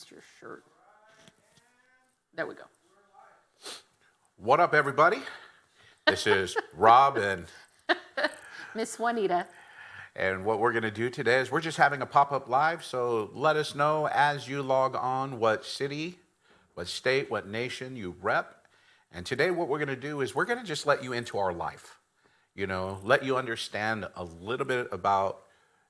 against your shirt. There we go. What up, everybody? This is Rob and Miss Juanita. And what we're going to do today is we're just having a pop-up live, so let us know as you log on what city, what state, what nation you rep. And today what we're going to do is we're going to just let you into our life, let you understand a little bit about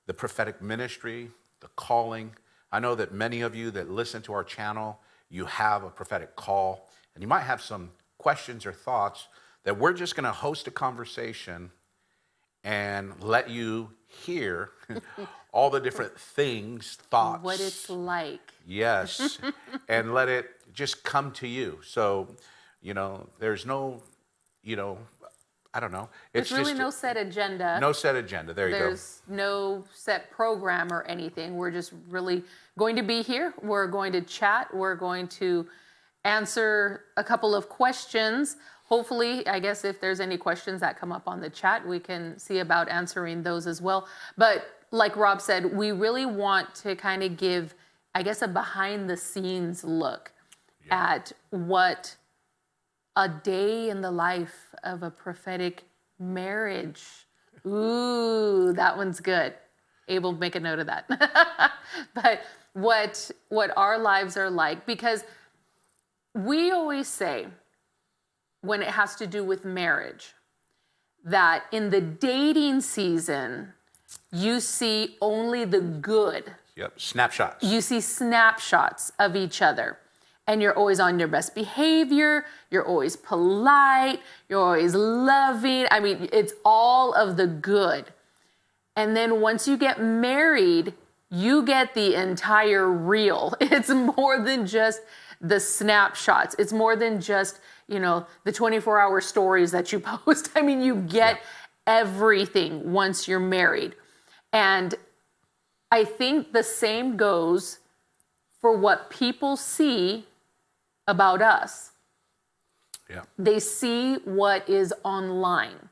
the prophetic ministry, the calling. I know that many of you that listen to our channel, you have a prophetic call, and you might have some questions or thoughts that we're just going to host a conversation and let you hear all the different things, thoughts. What it's like. Yes, and let it just come to you. So, there's no, I don't know. There's really no set agenda. No set agenda, there you go. There's no set program or anything. We're just really going to be here. We're going to chat. We're going to answer a couple of questions. Hopefully, I guess if there's any questions that come up on the chat, we can see about answering those as well. But like Rob said, we really want to kind of give, I guess, a behind the scenes look at what a day in the life of a prophetic marriage. Ooh, that one's good. Abel, make a note of that. But what our lives are like, because we always say, when it has to do with marriage, that in the dating season, you see only the good. Yep, snapshots. You see snapshots of each other. And you're always on your best behavior. You're always polite. You're always loving. I mean, it's all of the good. And then once you get married, you get the entire reel. It's more than just the snapshots. It's more than just, the 24-hour stories that you post. I mean, you get everything once you're married. And I think the same goes for what people see about us. Yeah. They see what is online.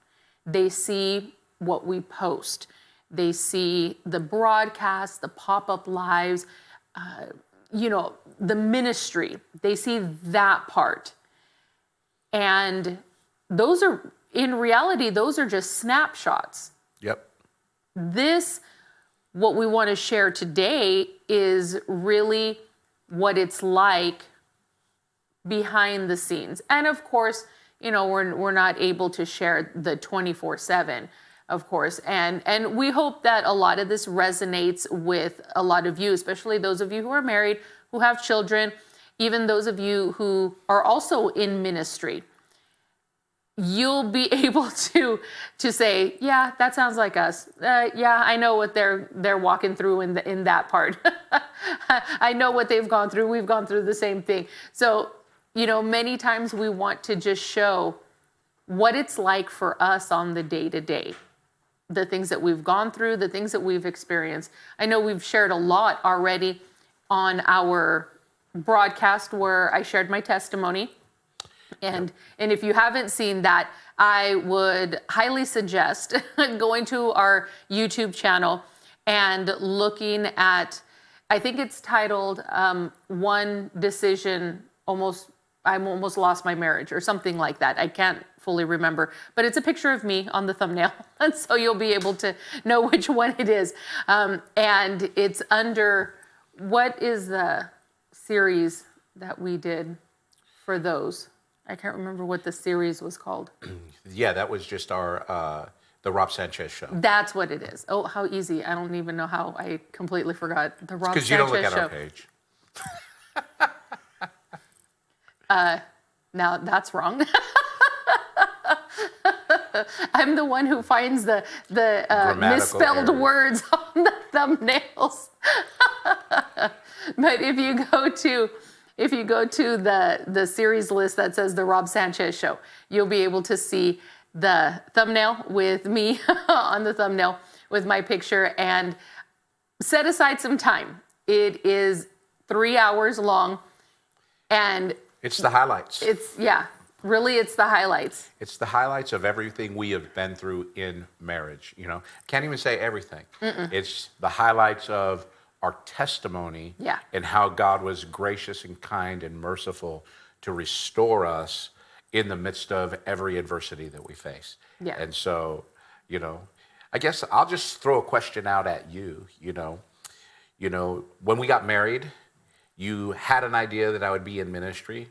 They see what we post. They see the broadcasts, the pop-up lives, the ministry. They see that part. And those are, in reality, those are just snapshots. Yep. What we want to share today is really what it's like behind the scenes. And of course, we're not able to share the 24/7, of course. And we hope that a lot of this resonates with a lot of you, especially those of you who are married, who have children, even those of you who are also in ministry. You'll be able to say, yeah, that sounds like us. Yeah, I know what they're walking through in that part. I know what they've gone through. We've gone through the same thing. So, many times we want to just show what it's like for us on the day-to-day, the things that we've gone through, the things that we've experienced. I know we've shared a lot already on our broadcast where I shared my testimony. And if you haven't seen that, I would highly suggest going to our YouTube channel and looking at, I think it's titled One Decision, I almost lost my marriage, or something like that. I can't fully remember, but it's a picture of me on the thumbnail. And so you'll be able to know which one it is. And it's under, what is the series that we did for those? I can't remember what the series was called. Yeah, that was just our, the Rob Sanchez show. That's what it is. Oh, how easy. I don't even know how I completely forgot the Rob Sanchez show. Because you don't look at our page. Now that's wrong. I'm the one who finds the misspelled error. words on the thumbnails. But if you go to the series list that says the Rob Sanchez Show, you'll be able to see the thumbnail with me on the thumbnail with my picture, and set aside some time. It is 3 hours long, and it's the highlights. Really, it's the highlights. It's the highlights of everything we have been through in marriage. Can't even say everything. It's the highlights of our testimony Yeah. and how God was gracious and kind and merciful to restore us in the midst of every adversity that we face. Yeah. And so, I guess I'll just throw a question out at you. When we got married, you had an idea that I would be in ministry.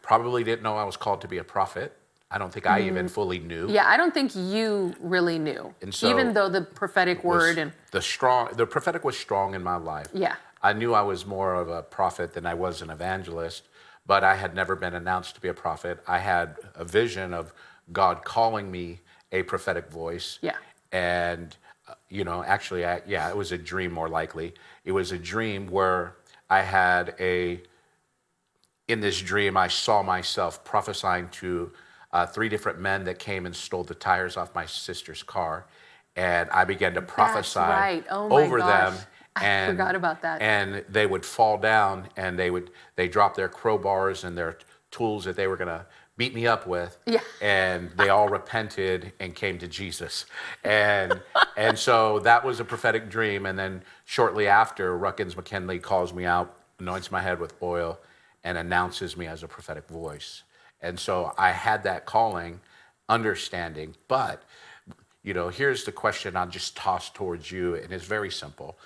Probably didn't know I was called to be a prophet. I don't think I even fully knew. Yeah, I don't think you really knew. And so even though the prophetic word and the prophetic was strong in my life. yeah. I knew I was more of a prophet than I was an evangelist, but I had never been announced to be a prophet. I had a vision of God calling me a prophetic voice. Yeah. And actually, it was a dream more likely. It was a dream where in this dream, I saw myself prophesying to 3 different men that came and stole the tires off my sister's car. And I began to prophesy right. Oh my over gosh. them. I forgot about that. And they would fall down and they drop their crowbars and their tools that they were going to beat me up with. Yeah. And they all repented and came to Jesus. And so that was a prophetic dream. And then shortly after, Ruckins McKinley calls me out, anoints my head with oil, and announces me as a prophetic voice. And so I had that calling, understanding. But, here's the question I'll just toss towards you, and it's very simple.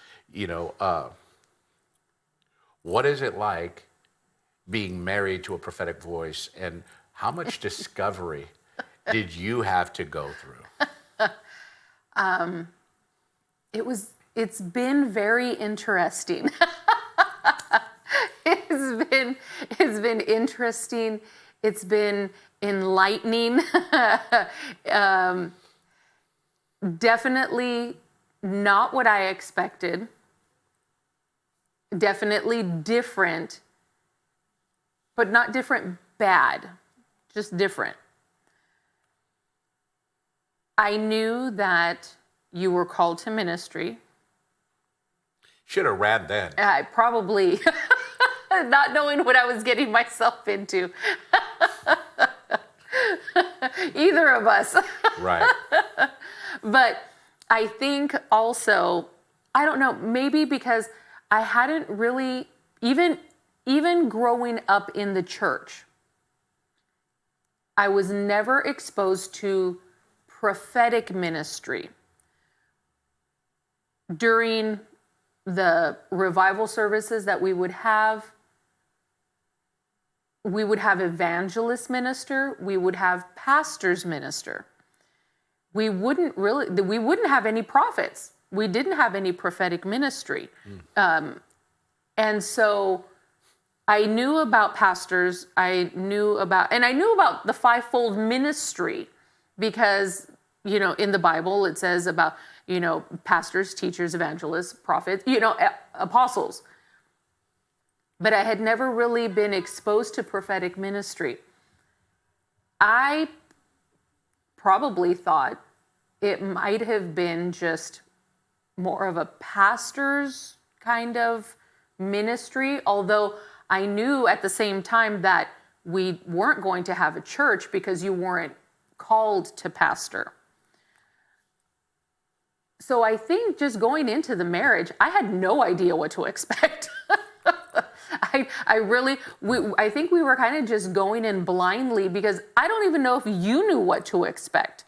What is it like being married to a prophetic voice, and how much discovery did you have to go through? It's been very interesting. It's been interesting. It's been enlightening. Definitely not what I expected. Definitely different, but not different bad, just different. I knew that you were called to ministry. Should have ran then. I probably, not knowing what I was getting myself into. Either of us. Right. But I think also, I don't know, maybe because I hadn't really, even growing up in the church, I was never exposed to prophetic ministry. During the revival services that we would have evangelists minister, we would have pastors minister. We wouldn't have any prophets. We didn't have any prophetic ministry. And so I knew about pastors, I knew about the fivefold ministry because, in the Bible it says about, pastors, teachers, evangelists, prophets, apostles. But I had never really been exposed to prophetic ministry. I probably thought it might have been just more of a pastor's kind of ministry, although I knew at the same time that we weren't going to have a church because you weren't called to pastor. So I think just going into the marriage, I had no idea what to expect. I think we were kind of just going in blindly because I don't even know if you knew what to expect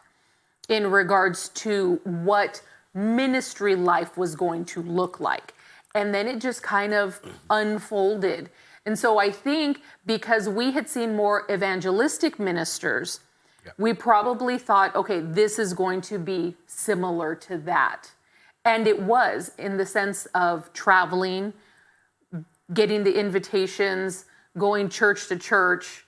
in regards to what ministry life was going to look like. And then it just kind of unfolded. And so I think because we had seen more evangelistic ministers, we probably thought, okay, this is going to be similar to that. And it was, in the sense of traveling, getting the invitations, going church to church.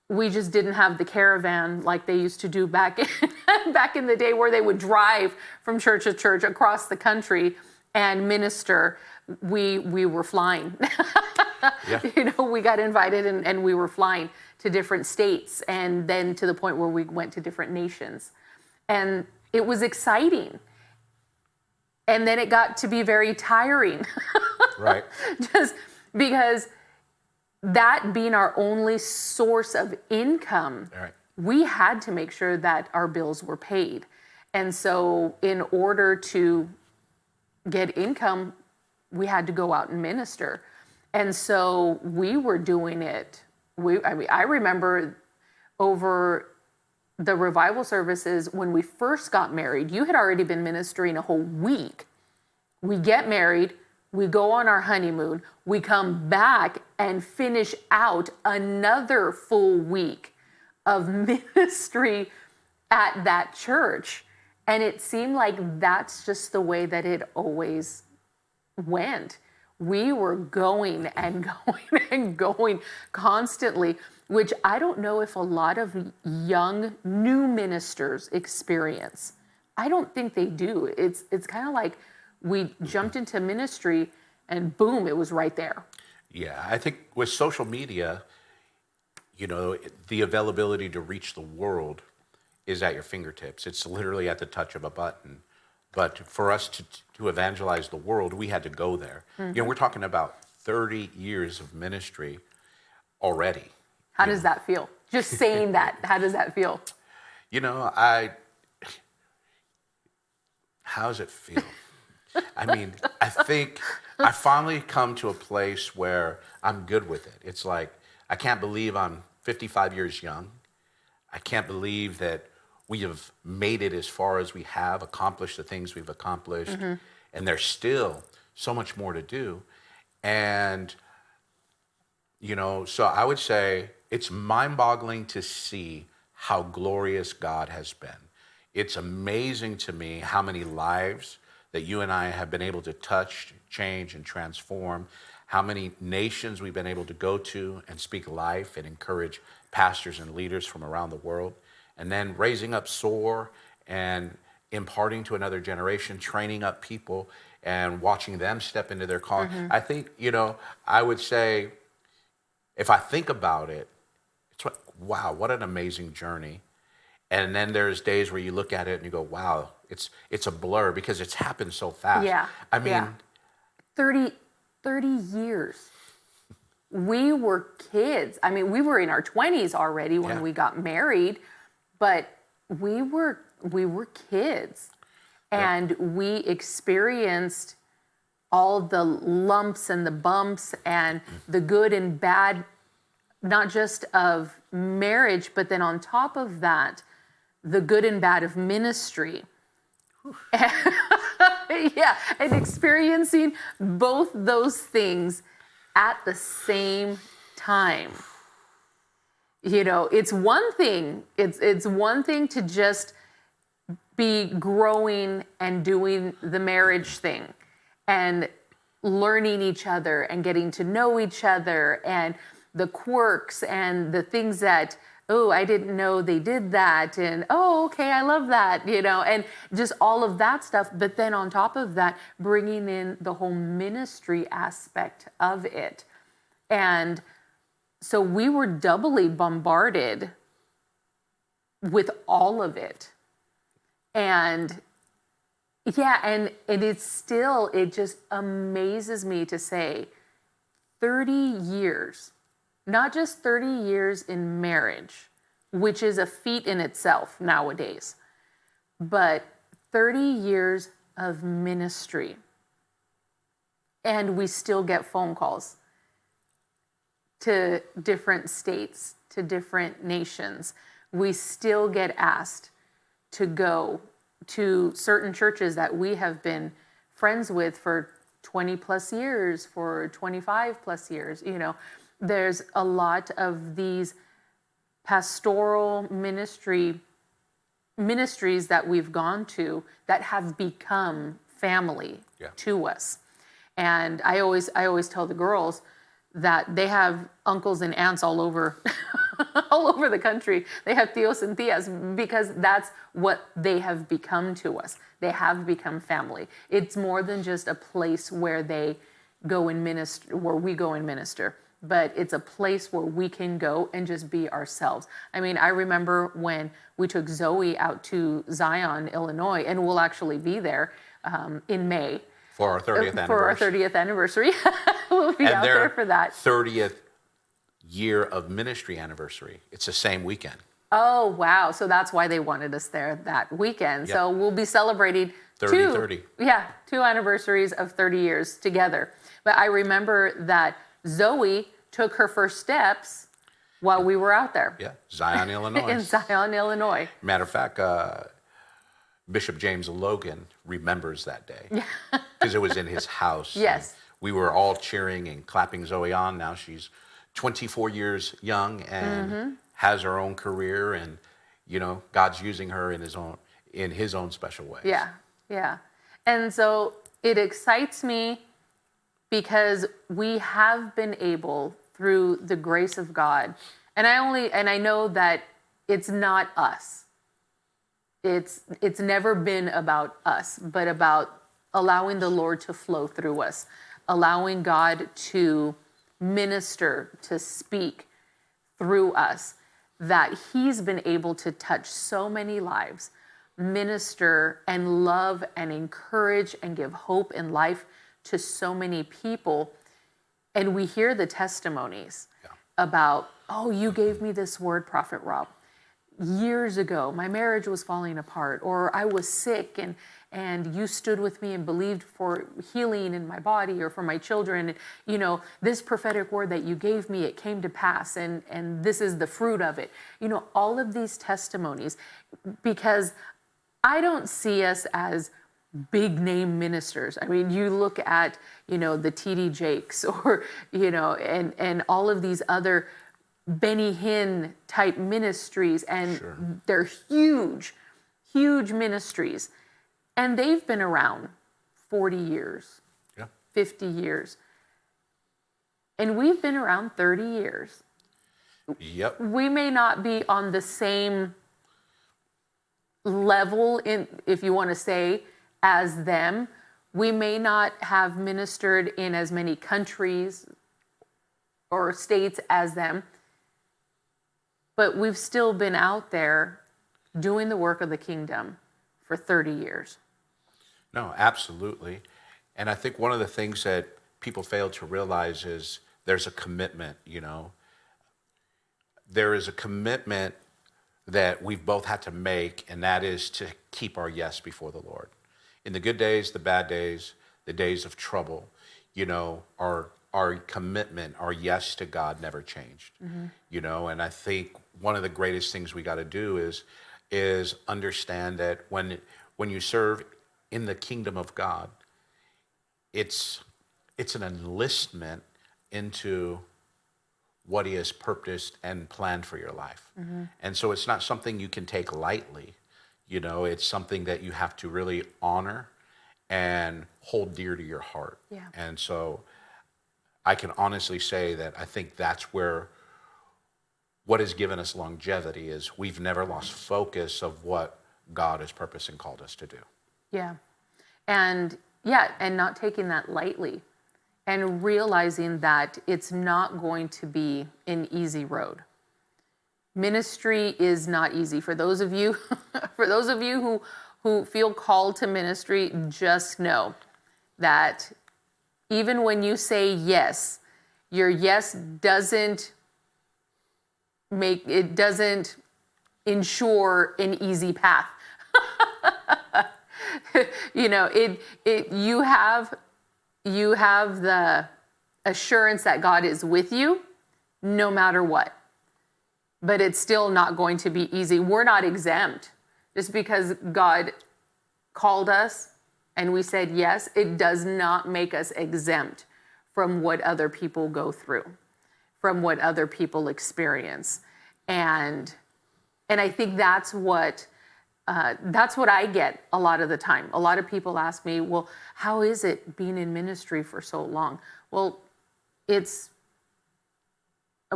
We just didn't have the caravan like they used to do back in the day, where they would drive from church to church across the country and minister. We were flying. Yeah. We got invited and we were flying to different states, and then to the point where we went to different nations. And it was exciting. And then it got to be very tiring. Right. Just because that being our only source of income, Right. we had to make sure that our bills were paid. And so in order to get income, we had to go out and minister. And so we were doing it. I remember over the revival services when we first got married, you had already been ministering a whole week. We get married, we go on our honeymoon, we come back and finish out another full week of ministry at that church. And it seemed like that's just the way that it always went. We were going and going and going constantly, which I don't know if a lot of young new ministers experience. I don't think they do. It's kind of like we jumped into ministry and boom, it was right there. Yeah, I think with social media, you know, the availability to reach the world is at your fingertips. It's literally at the touch of a button. But for us to evangelize the world, we had to go there. You know, we're talking about 30 years of ministry already. How does that feel? Just saying that, how does that feel? You know, how does it feel? I mean, I think I finally come to a place where I'm good with it. It's like, I can't believe I'm 55 years young. I can't believe that we have made it as far as we have, accomplished the things we've accomplished, and there's still so much more to do. And, you know, so I would say it's mind-boggling to see how glorious God has been. It's amazing to me how many lives that you and I have been able to touch, change, and transform, how many nations we've been able to go to and speak life and encourage pastors and leaders from around the world, and then raising up SOAR and imparting to another generation, training up people and watching them step into their call. I think, you know, I would say, if I think about it, it's like, wow, what an amazing journey. And then there's days where you look at it and you go, wow, it's a blur because it's happened so fast. Yeah. I mean, yeah. 30 years. We were kids. I mean, we were in our 20s already when we got married, but we were kids. And we experienced all the lumps and the bumps and the good and bad, not just of marriage, but then on top of that, the good and bad of ministry. Yeah, and experiencing both those things at the same time. You know, it's one thing. It's one thing to just be growing and doing the marriage thing and learning each other and getting to know each other and the quirks and the things that, oh, I didn't know they did that, and oh, okay, I love that, you know, and just all of that stuff. But then on top of that, bringing in the whole ministry aspect of it. And so we were doubly bombarded with all of it. And yeah, and it's still, it just amazes me to say 30 years, not just 30 years in marriage, which is a feat in itself nowadays, but 30 years of ministry. And we still get phone calls to different states, to different nations. We still get asked to go to certain churches that we have been friends with for 20 plus years, for 25 plus years. You know, there's a lot of these pastoral ministries that we've gone to that have become family to us. And I always tell the girls that they have uncles and aunts all over all over the country. They have tios and tias because that's what they have become to us. They have become family. It's more than just a place where they go and minister, where we go and minister, but it's a place where we can go and just be ourselves. I mean, I remember when we took Zoe out to Zion, Illinois, and we'll actually be there in May. For our 30th anniversary. For our 30th anniversary. We'll be out there for that. 30th year of ministry anniversary. It's the same weekend. Oh, wow. So that's why they wanted us there that weekend. Yep. So we'll be celebrating 30. two anniversaries of 30 years together. But I remember that Zoe took her first steps while we were out there. Yeah, Zion, Illinois. In Zion, Illinois. Matter of fact, Bishop James Logan remembers that day because it was in his house. Yes. We were all cheering and clapping Zoe on. Now she's 24 years young and has her own career, and God's using her in his own special way. Yeah, yeah. And so it excites me because we have been able, through the grace of God, and I know that it's not us. It's never been about us, but about allowing the Lord to flow through us, allowing God to minister, to speak through us, that he's been able to touch so many lives, minister and love and encourage and give hope and life to so many people. And we hear the testimonies about, oh, you gave me this word, Prophet Rob. Years ago, my marriage was falling apart, or I was sick and you stood with me and believed for healing in my body or for my children. This prophetic word that you gave me, it came to pass, and this is the fruit of it. All of these testimonies, because I don't see us as big name ministers. I mean, you look at, the T.D. Jakes or, and all of these other Benny Hinn type ministries, and they're huge, huge ministries. And they've been around 40 years, 50 years. And we've been around 30 years. Yep. We may not be on the same level, if you want to say, as them. We may not have ministered in as many countries or states as them. But we've still been out there doing the work of the kingdom for 30 years. No, absolutely. And I think one of the things that people fail to realize is there's a commitment, There is a commitment that we've both had to make, and that is to keep our yes before the Lord. In the good days, the bad days, the days of trouble, our commitment, our yes to God never changed. And I think one of the greatest things we got to do is understand that when you serve in the kingdom of God, it's an enlistment into what he has purposed and planned for your life. And so it's not something you can take lightly. It's something that you have to really honor and hold dear to your heart. Yeah. And so I can honestly say that I think that's where what has given us longevity is we've never lost focus of what God has purposed and called us to do. Yeah. And not taking that lightly, and realizing that it's not going to be an easy road. Ministry is not easy. For those of you who feel called to ministry, just know that even when you say yes, your yes doesn't ensure an easy path. You have the assurance that God is with you no matter what. But it's still not going to be easy. We're not exempt. Just because God called us and we said yes, it does not make us exempt from what other people go through, from what other people experience. And I think that's what I get a lot of the time. A lot of people ask me, well, how is it being in ministry for so long? Well,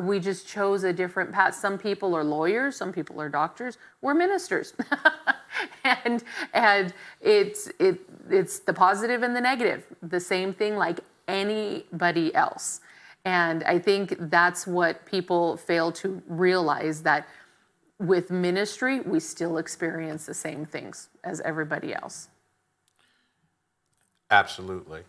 we just chose a different path. Some people are lawyers, some people are doctors. We're ministers. and it's the positive and the negative, the same thing like anybody else. And I think that's what people fail to realize, that with ministry, we still experience the same things as everybody else. Absolutely.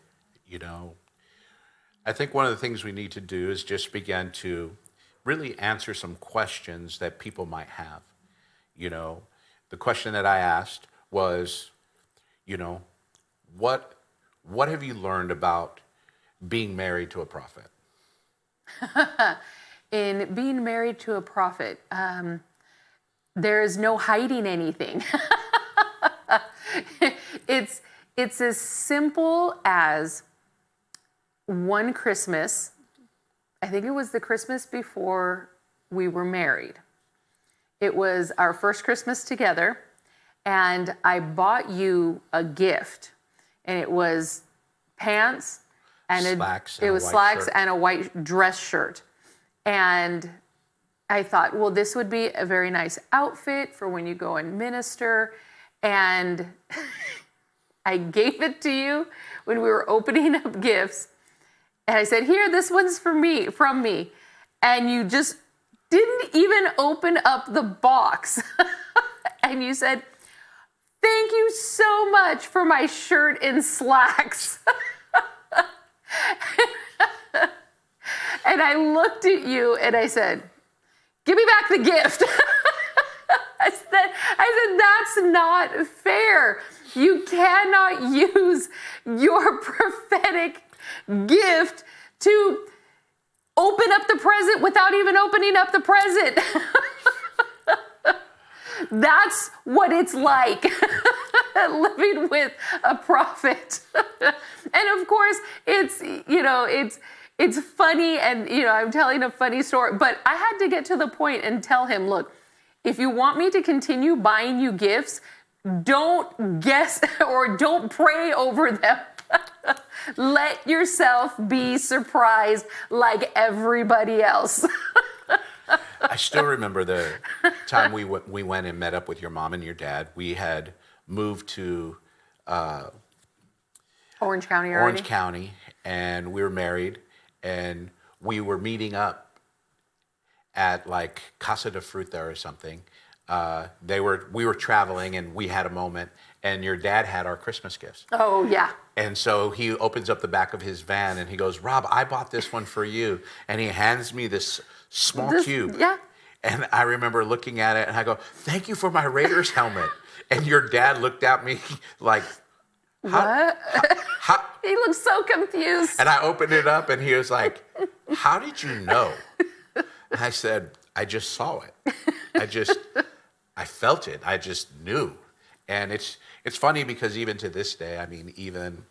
I think one of the things we need to do is just begin to really answer some questions that people might have. You know, the question that I asked was, you know, what have you learned about being married to a prophet? In being married to a prophet, there is no hiding anything. It's as simple as one Christmas. I think it was the Christmas before we were married. It was our first Christmas together, and I bought you a gift, and it was pants and Slacks it and a was white slacks shirt. and a white dress shirt. And I thought, well, this would be a very nice outfit for when you go and minister. And I gave it to you when we were opening up gifts. And I said, here, this one's from me. And you just didn't even open up the box. And you said, thank you so much for my shirt and slacks. And I looked at you and I said, give me back the gift. I said, that's not fair. You cannot use your prophetic gift to open up the present without even opening up the present. That's what it's like living with a prophet. And of course, it's funny, and I'm telling a funny story, but I had to get to the point and tell him, look, if you want me to continue buying you gifts, don't guess or don't pray over them. Let yourself be surprised like everybody else. I still remember the time we went and met up with your mom and your dad. We had moved to Orange County already? Orange County, and we were married, and we were meeting up at like Casa de Fruta or something. We were traveling, and we had a moment, and your dad had our Christmas gifts. Oh, yeah. And so he opens up the back of his van and he goes, Rob, I bought this one for you. And he hands me this small cube. Yeah. And I remember looking at it and I go, thank you for my Raiders helmet. And your dad looked at me like, what? How? He looked so confused. And I opened it up and he was like, how did you know? And I said, I just saw it. I felt it. I just knew. And it's funny because even to this day, I mean, even,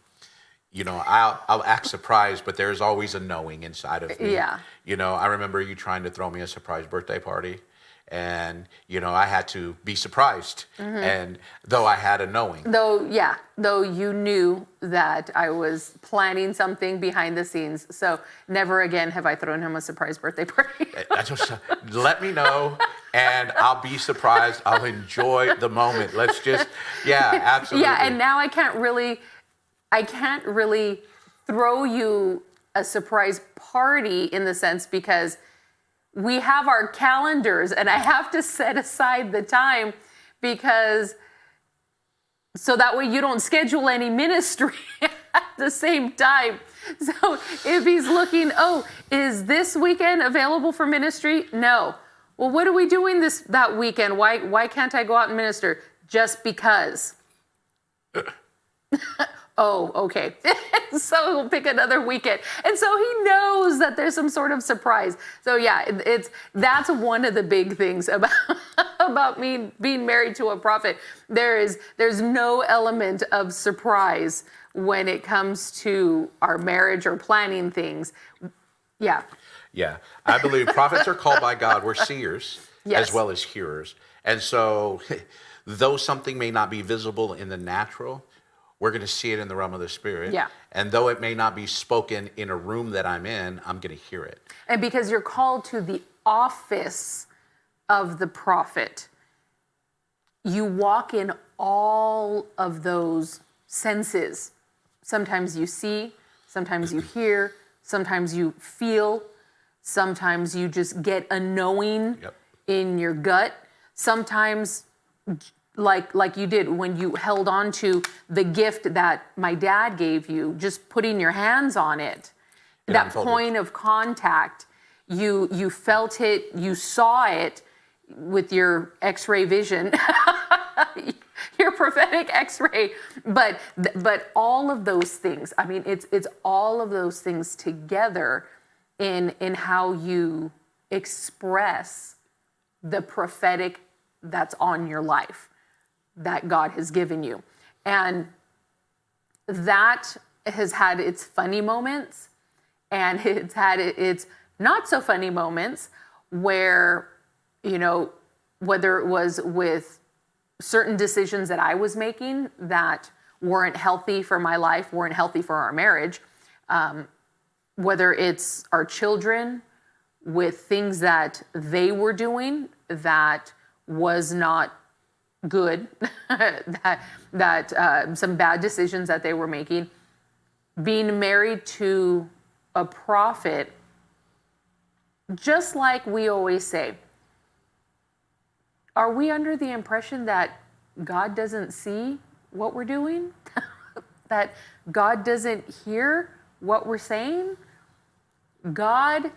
I'll act surprised, but there's always a knowing inside of me. Yeah. I remember you trying to throw me a surprise birthday party, and, I had to be surprised. Mm-hmm. And though I had a knowing. Though you knew that I was planning something behind the scenes. So never again have I thrown him a surprise birthday party. Let me know. And I'll be surprised. I'll enjoy the moment. Let's just, absolutely. Yeah, and now I can't really throw you a surprise party in the sense because we have our calendars and I have to set aside the time so that way you don't schedule any ministry at the same time. So if he's looking, is this weekend available for ministry? No. Well, what are we doing that weekend? Why can't I go out and minister? Just because. Oh, okay. So he'll pick another weekend. And so he knows that there's some sort of surprise. So yeah, that's one of the big things about me being married to a prophet. There's no element of surprise when it comes to our marriage or planning things. Yeah. Yeah, I believe prophets are called by God. We're seers yes. as well as hearers. And so though something may not be visible in the natural, we're going to see it in the realm of the spirit. Yeah. And though it may not be spoken in a room that I'm in, I'm going to hear it. And because you're called to the office of the prophet, you walk in all of those senses. Sometimes you see, sometimes you hear, sometimes you feel. Sometimes you just get a knowing in your gut. Sometimes, like you did when you held on to the gift that my dad gave you, just putting your hands on it, that point of contact, you felt it, you saw it, with your X-ray vision, your prophetic X-ray, but all of those things. I mean, it's all of those things together in how you express the prophetic that's on your life, that God has given you. And that has had its funny moments, and it's had its not so funny moments where, you know, whether it was with certain decisions that I was making that weren't healthy for my life, weren't healthy for our marriage, whether it's our children with things that they were doing that was not good, that some bad decisions that they were making, being married to a prophet, just like we always say, are we under the impression that God doesn't see what we're doing? That God doesn't hear what we're saying? God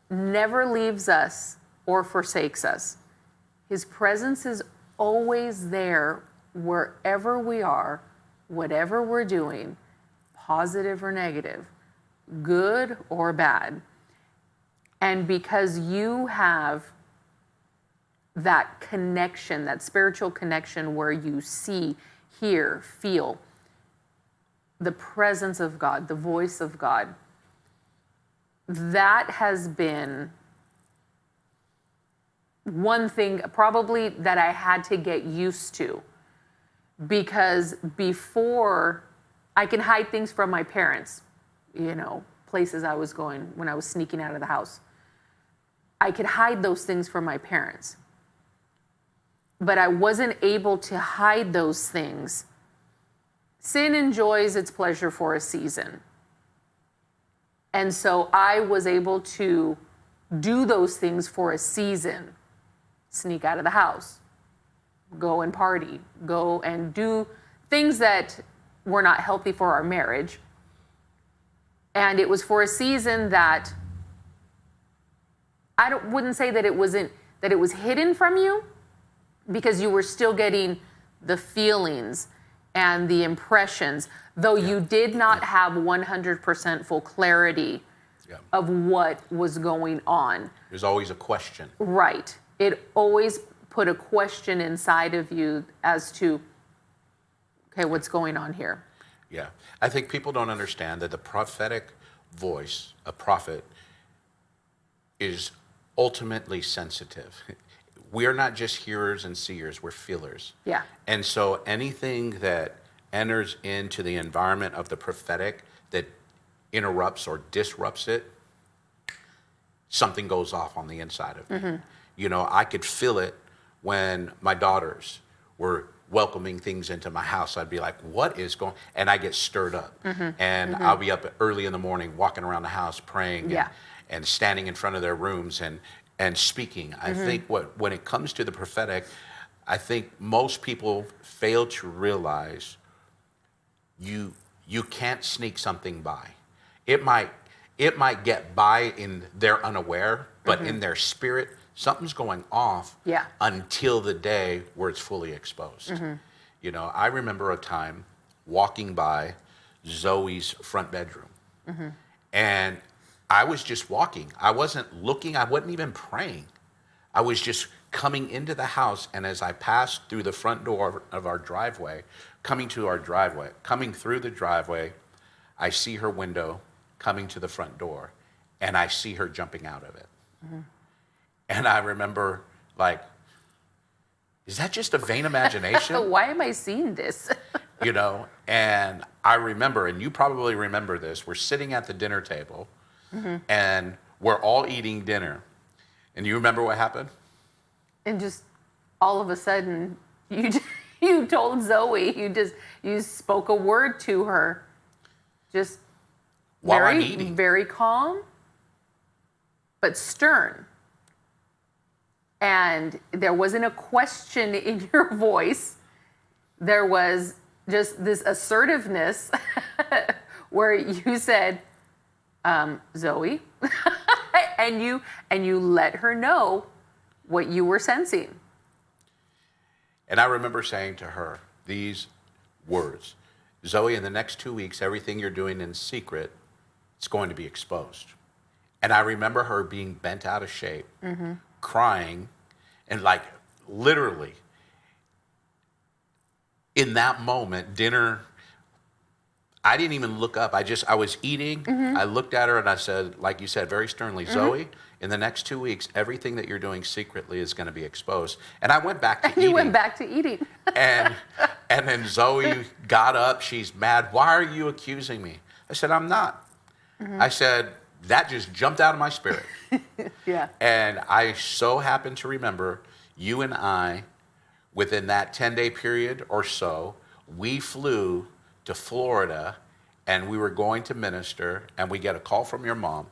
never leaves us or forsakes us. His presence is always there wherever we are, whatever we're doing, positive or negative, good or bad. And because you have that connection, that spiritual connection where you see, hear, feel the presence of God, the voice of God, that has been one thing probably that I had to get used to, because before I can hide things from my parents, you know, places I was going when I was sneaking out of the house. I could hide those things from my parents, but I wasn't able to hide those things. Sin enjoys its pleasure for a season. And so I was able to do those things for a season. Sneak out of the house, go and party, go and do things that were not healthy for our marriage. And it was for a season that wouldn't say that it was hidden from you, because you were still getting the feelings and the impressions, though you did not have 100% full clarity of what was going on. There's always a question. Right. It always put a question inside of you as to, okay, what's going on here? Yeah. I think people don't understand that the prophetic voice, a prophet, is ultimately sensitive. We are not just hearers and seers, we're feelers. Yeah. And so anything that enters into the environment of the prophetic that interrupts or disrupts it, something goes off on the inside of me. Mm-hmm. You know, I could feel it when my daughters were welcoming things into my house. I'd be like, what is going on? And I get stirred up. Mm-hmm. And I'll be up early in the morning walking around the house praying and standing in front of their rooms and speaking. I think when it comes to the prophetic, I think most people fail to realize you can't sneak something by. It might get by in their unaware, but in their spirit, something's going off until the day where it's fully exposed. Mm-hmm. You know, I remember a time walking by Zoe's front bedroom, and I was just walking. I wasn't looking. I wasn't even praying. I was just coming into the house, and as I passed through the front door of our driveway, coming through the driveway, I see her window coming to the front door, and I see her jumping out of it. Mm-hmm. And I remember, like, is that just a vain imagination? Why am I seeing this? You know, and I remember, and you probably remember this, we're sitting at the dinner table, and we're all eating dinner. And you remember what happened? And just all of a sudden, you told Zoe, you spoke a word to her, just while I'm eating. Very calm, but stern. And there wasn't a question in your voice. There was just this assertiveness where you said, Zoe, and you let her know what you were sensing. And I remember saying to her these words, Zoe, in the next 2 weeks, everything you're doing in secret, it's going to be exposed. And I remember her being bent out of shape, crying, and like literally in that moment, dinner, I didn't even look up. I was eating. I looked at her and I said, like you said, very sternly, Zoe, in the next 2 weeks, everything that you're doing secretly is going to be exposed. And I went back to eating. You went back to eating. and then Zoe got up. She's mad. Why are you accusing me? I said, I'm not. I said, that just jumped out of my spirit. Yeah. And I so happen to remember you and I, within that 10-day period or so, we flew to Florida and we were going to minister, and we get a call from your mom,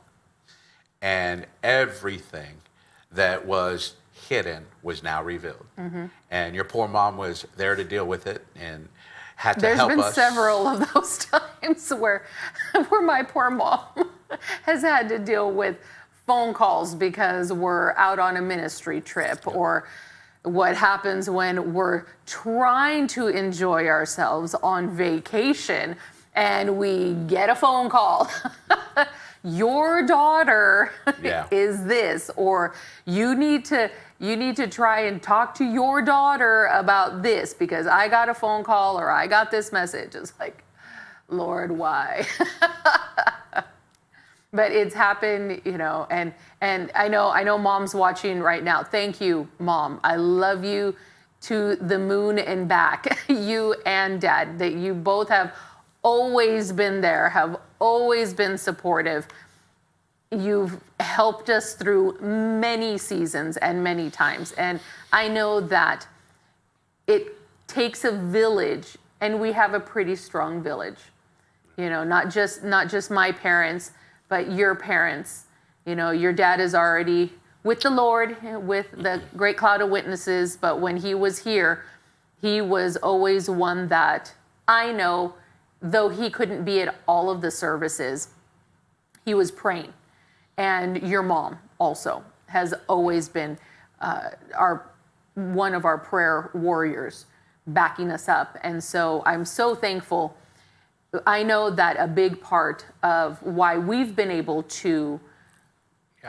and everything that was hidden was now revealed. And your poor mom was there to deal with it and had to help us. There's been several of those times where my poor mom has had to deal with phone calls because we're out on a ministry trip, or what happens when we're trying to enjoy ourselves on vacation and we get a phone call. Your daughter is this, or you need to try and talk to your daughter about this because I got a phone call or I got this message. It's like, Lord, why? But it's happened, and I know mom's watching right now. Thank you, Mom. I love you to the moon and back. You and Dad, that you both have always been there, have always been supportive. You've helped us through many seasons and many times. And I know that it takes a village, and we have a pretty strong village. Not just my parents, but your parents. Your dad is already with the Lord, with the great cloud of witnesses. But when he was here, he was always one that I know, though he couldn't be at all of the services, he was praying. And your mom also has always been one of our prayer warriors, backing us up. And so I'm so thankful. I know that a big part of why we've been able to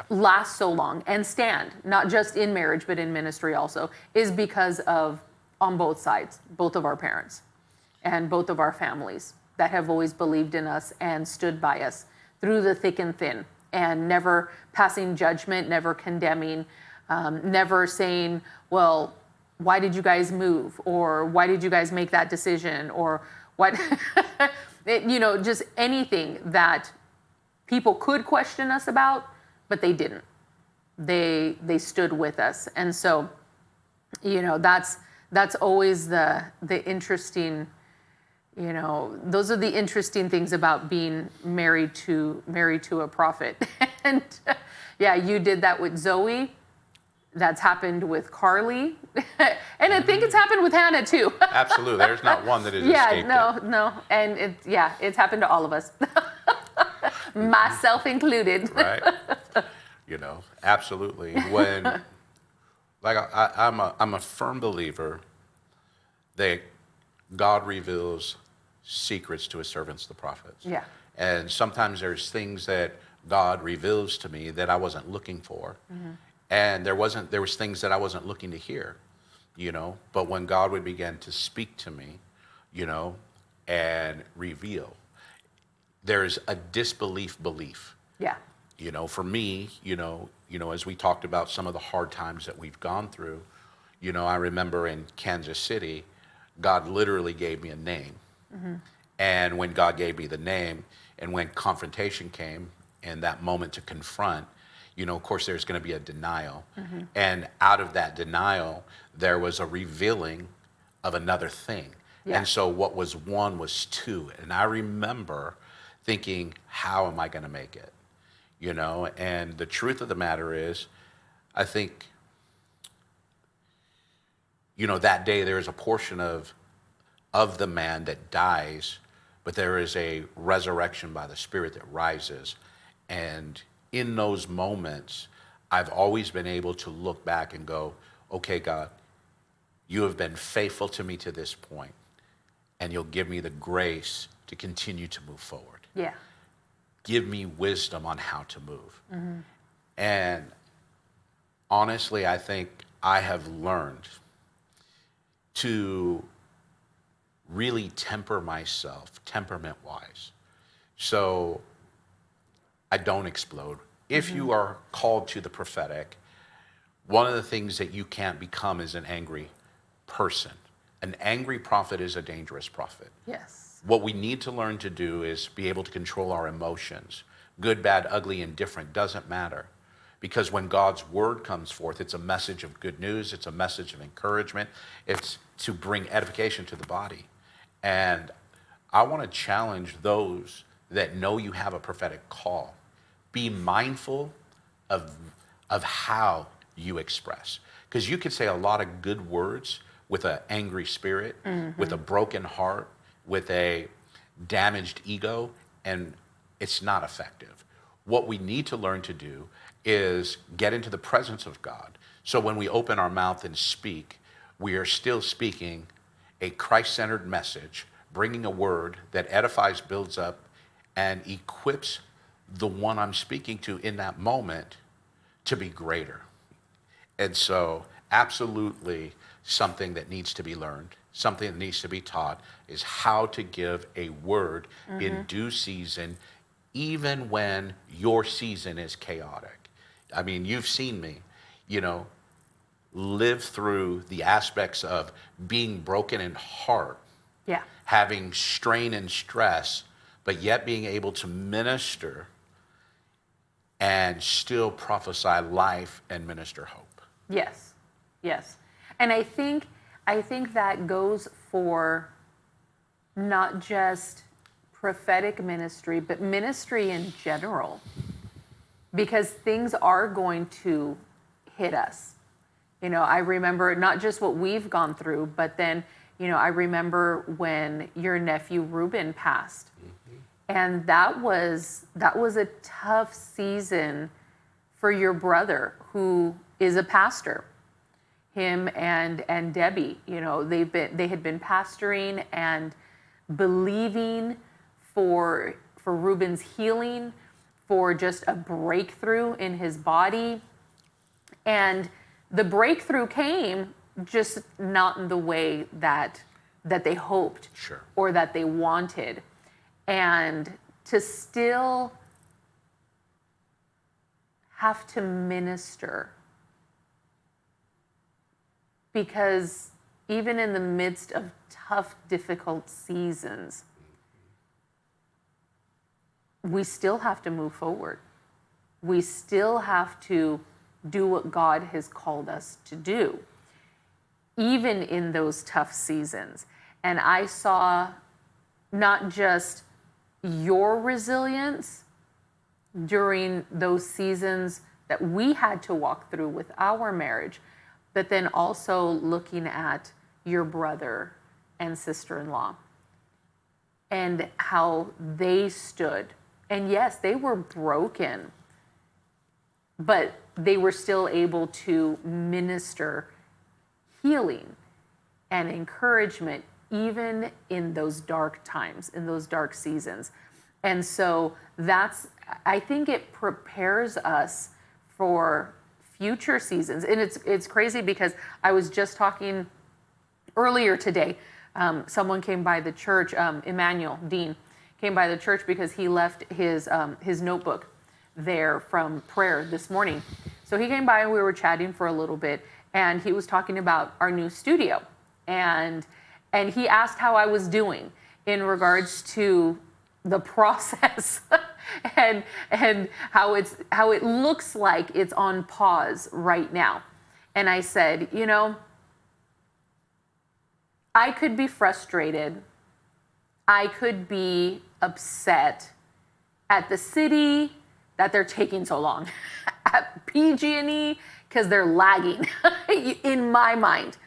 last so long and stand, not just in marriage, but in ministry also, is because of, on both sides, both of our parents and both of our families that have always believed in us and stood by us through the thick and thin, and never passing judgment, never condemning, never saying, well, why did you guys move? Or why did you guys make that decision? Or what? Just anything that people could question us about, but they didn't. They stood with us. And so, that's always the interesting, those are the interesting things about being married to a prophet. And you did that with Zoe. That's happened with Carly. And I think it's happened with Hannah too. Absolutely. There's not one that is escaped no. And it's happened to all of us. Myself included. Right. Absolutely. When, I'm a firm believer that God reveals secrets to his servants, the prophets. Yeah. And sometimes there's things that God reveals to me that I wasn't looking for. And there was things that I wasn't looking to hear, but when God would begin to speak to me, and reveal, there's a disbelief belief. Yeah. For me, as we talked about some of the hard times that we've gone through, I remember in Kansas City, God literally gave me a name. And when God gave me the name, and when confrontation came and that moment to confront, of course, there's going to be a denial. And out of that denial, there was a revealing of another thing. And so what was one was two. And I remember thinking, how am I going to make it? And the truth of the matter is, I think, that day there is a portion of the man that dies, but there is a resurrection by the Spirit that rises. And in those moments, I've always been able to look back and go, okay, God, you have been faithful to me to this point, and you'll give me the grace to continue to move forward. Yeah. Give me wisdom on how to move. And honestly, I think I have learned to really temper myself, temperament-wise, so I don't explode. If you are called to the prophetic, one of the things that you can't become is an angry person. An angry prophet is a dangerous prophet. Yes. What we need to learn to do is be able to control our emotions. Good, bad, ugly, indifferent doesn't matter. Because when God's word comes forth, it's a message of good news, it's a message of encouragement, it's to bring edification to the body. And I want to challenge those that know you have a prophetic call. Be mindful of how you express. Because you could say a lot of good words with an angry spirit, with a broken heart, with a damaged ego, and it's not effective. What we need to learn to do is get into the presence of God. So when we open our mouth and speak, we are still speaking a Christ-centered message, bringing a word that edifies, builds up, and equips the one I'm speaking to in that moment to be greater. And so absolutely something that needs to be learned, something that needs to be taught is how to give a word in due season, even when your season is chaotic. I mean, you've seen me, live through the aspects of being broken in heart, Yeah. having strain and stress, but yet being able to minister and still prophesy life and minister hope. Yes. Yes. And I think that goes for not just prophetic ministry, but ministry in general, because things are going to hit us. I remember not just what we've gone through, but then, I remember when your nephew Reuben passed. And that was a tough season for your brother, who is a pastor. Him and Debbie, they had been pastoring and believing for Reuben's healing, for just a breakthrough in his body. And the breakthrough came, just not in the way that they hoped. Sure. Or that they wanted. And to still have to minister, because even in the midst of tough, difficult seasons, we still have to move forward. We still have to do what God has called us to do, even in those tough seasons. And I saw not just your resilience during those seasons that we had to walk through with our marriage, but then also looking at your brother and sister-in-law and how they stood. And yes, they were broken, but they were still able to minister healing and encouragement even in those dark times, in those dark seasons. And so I think it prepares us for future seasons. And it's crazy because I was just talking earlier today. Someone came by the church, Emmanuel Dean, came by the church because he left his notebook there from prayer this morning. So he came by and we were chatting for a little bit, and he was talking about our new studio. And he asked how I was doing in regards to the process and how it looks like it's on pause right now. And I said, I could be frustrated. I could be upset at the city that they're taking so long, at PG&E because they're lagging in my mind.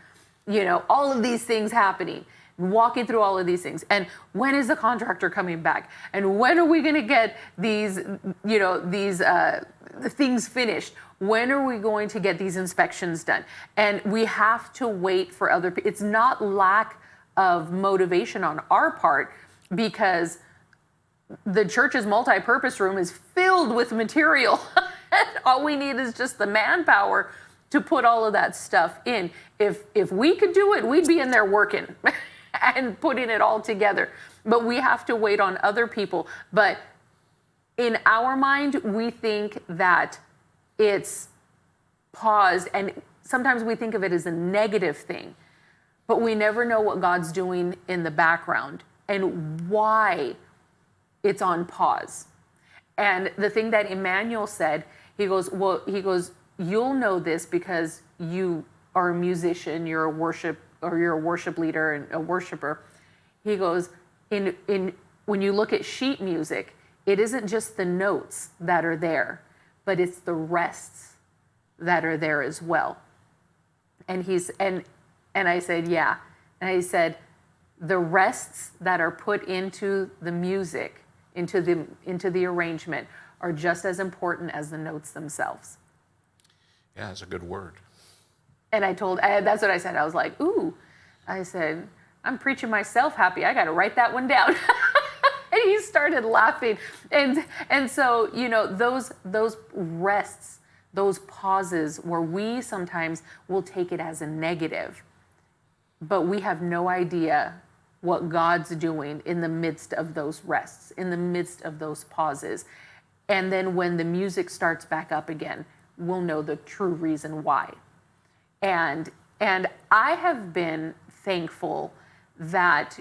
All of these things happening. walking through all of these things. And when is the contractor coming back? And when are we going to get these, these things finished? When are we going to get these inspections done? And we have to wait for other people. It's not lack of motivation on our part, because the church's multi-purpose room is filled with material. All we need is just the manpower to put all of that stuff in. If we could do it, we'd be in there working and putting it all together. But we have to wait on other people. But in our mind, we think that it's paused, and sometimes we think of it as a negative thing. But we never know what God's doing in the background and why it's on pause. And the thing that Emmanuel said, he goes, you'll know this because you are a musician, you're a worship leader and a worshiper. He goes, when you look at sheet music, it isn't just the notes that are there, but it's the rests that are there as well. And I said, yeah. And I said, the rests that are put into the music, into the arrangement, are just as important as the notes themselves. Yeah, that's a good word. And that's what I said. I was like, ooh. I said, I'm preaching myself happy. I got to write that one down. And he started laughing. And so, those rests, those pauses where we sometimes will take it as a negative, but we have no idea what God's doing in the midst of those rests, in the midst of those pauses. And then when the music starts back up again, we'll know the true reason why. And I have been thankful that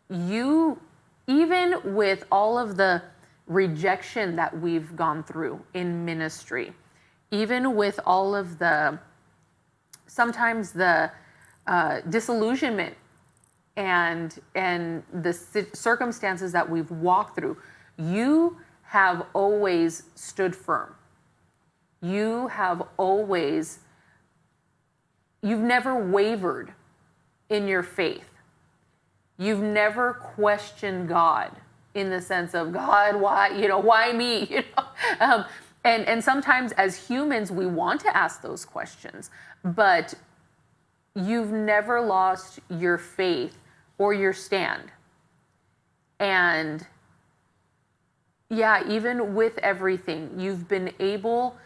you, even with all of the rejection that we've gone through in ministry, even with all of sometimes the disillusionment and the circumstances that we've walked through, you have always stood firm. You've never wavered in your faith. You've never questioned God in the sense of, God, why me? And sometimes as humans, we want to ask those questions, but you've never lost your faith or your stand. And yeah, even with everything, you've been able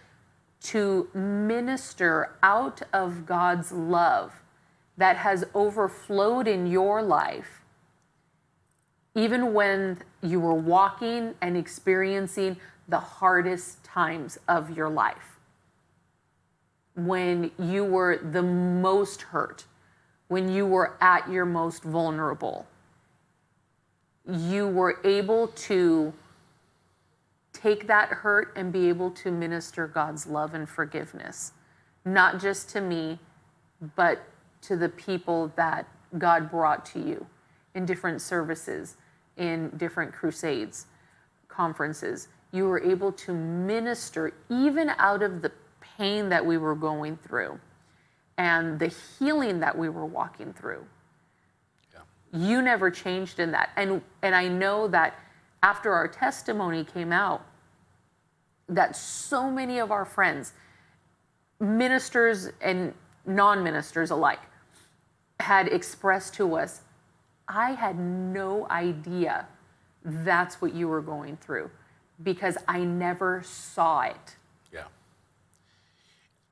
to minister out of God's love that has overflowed in your life, even when you were walking and experiencing the hardest times of your life. When you were the most hurt, when you were at your most vulnerable, you were able to take that hurt and be able to minister God's love and forgiveness, not just to me, but to the people that God brought to you in different services, in different crusades, conferences. You were able to minister even out of the pain that we were going through and the healing that we were walking through. Yeah. You never changed in that. And I know that after our testimony came out, that so many of our friends, ministers and non-ministers alike, had expressed to us, I had no idea that's what you were going through because I never saw it. Yeah.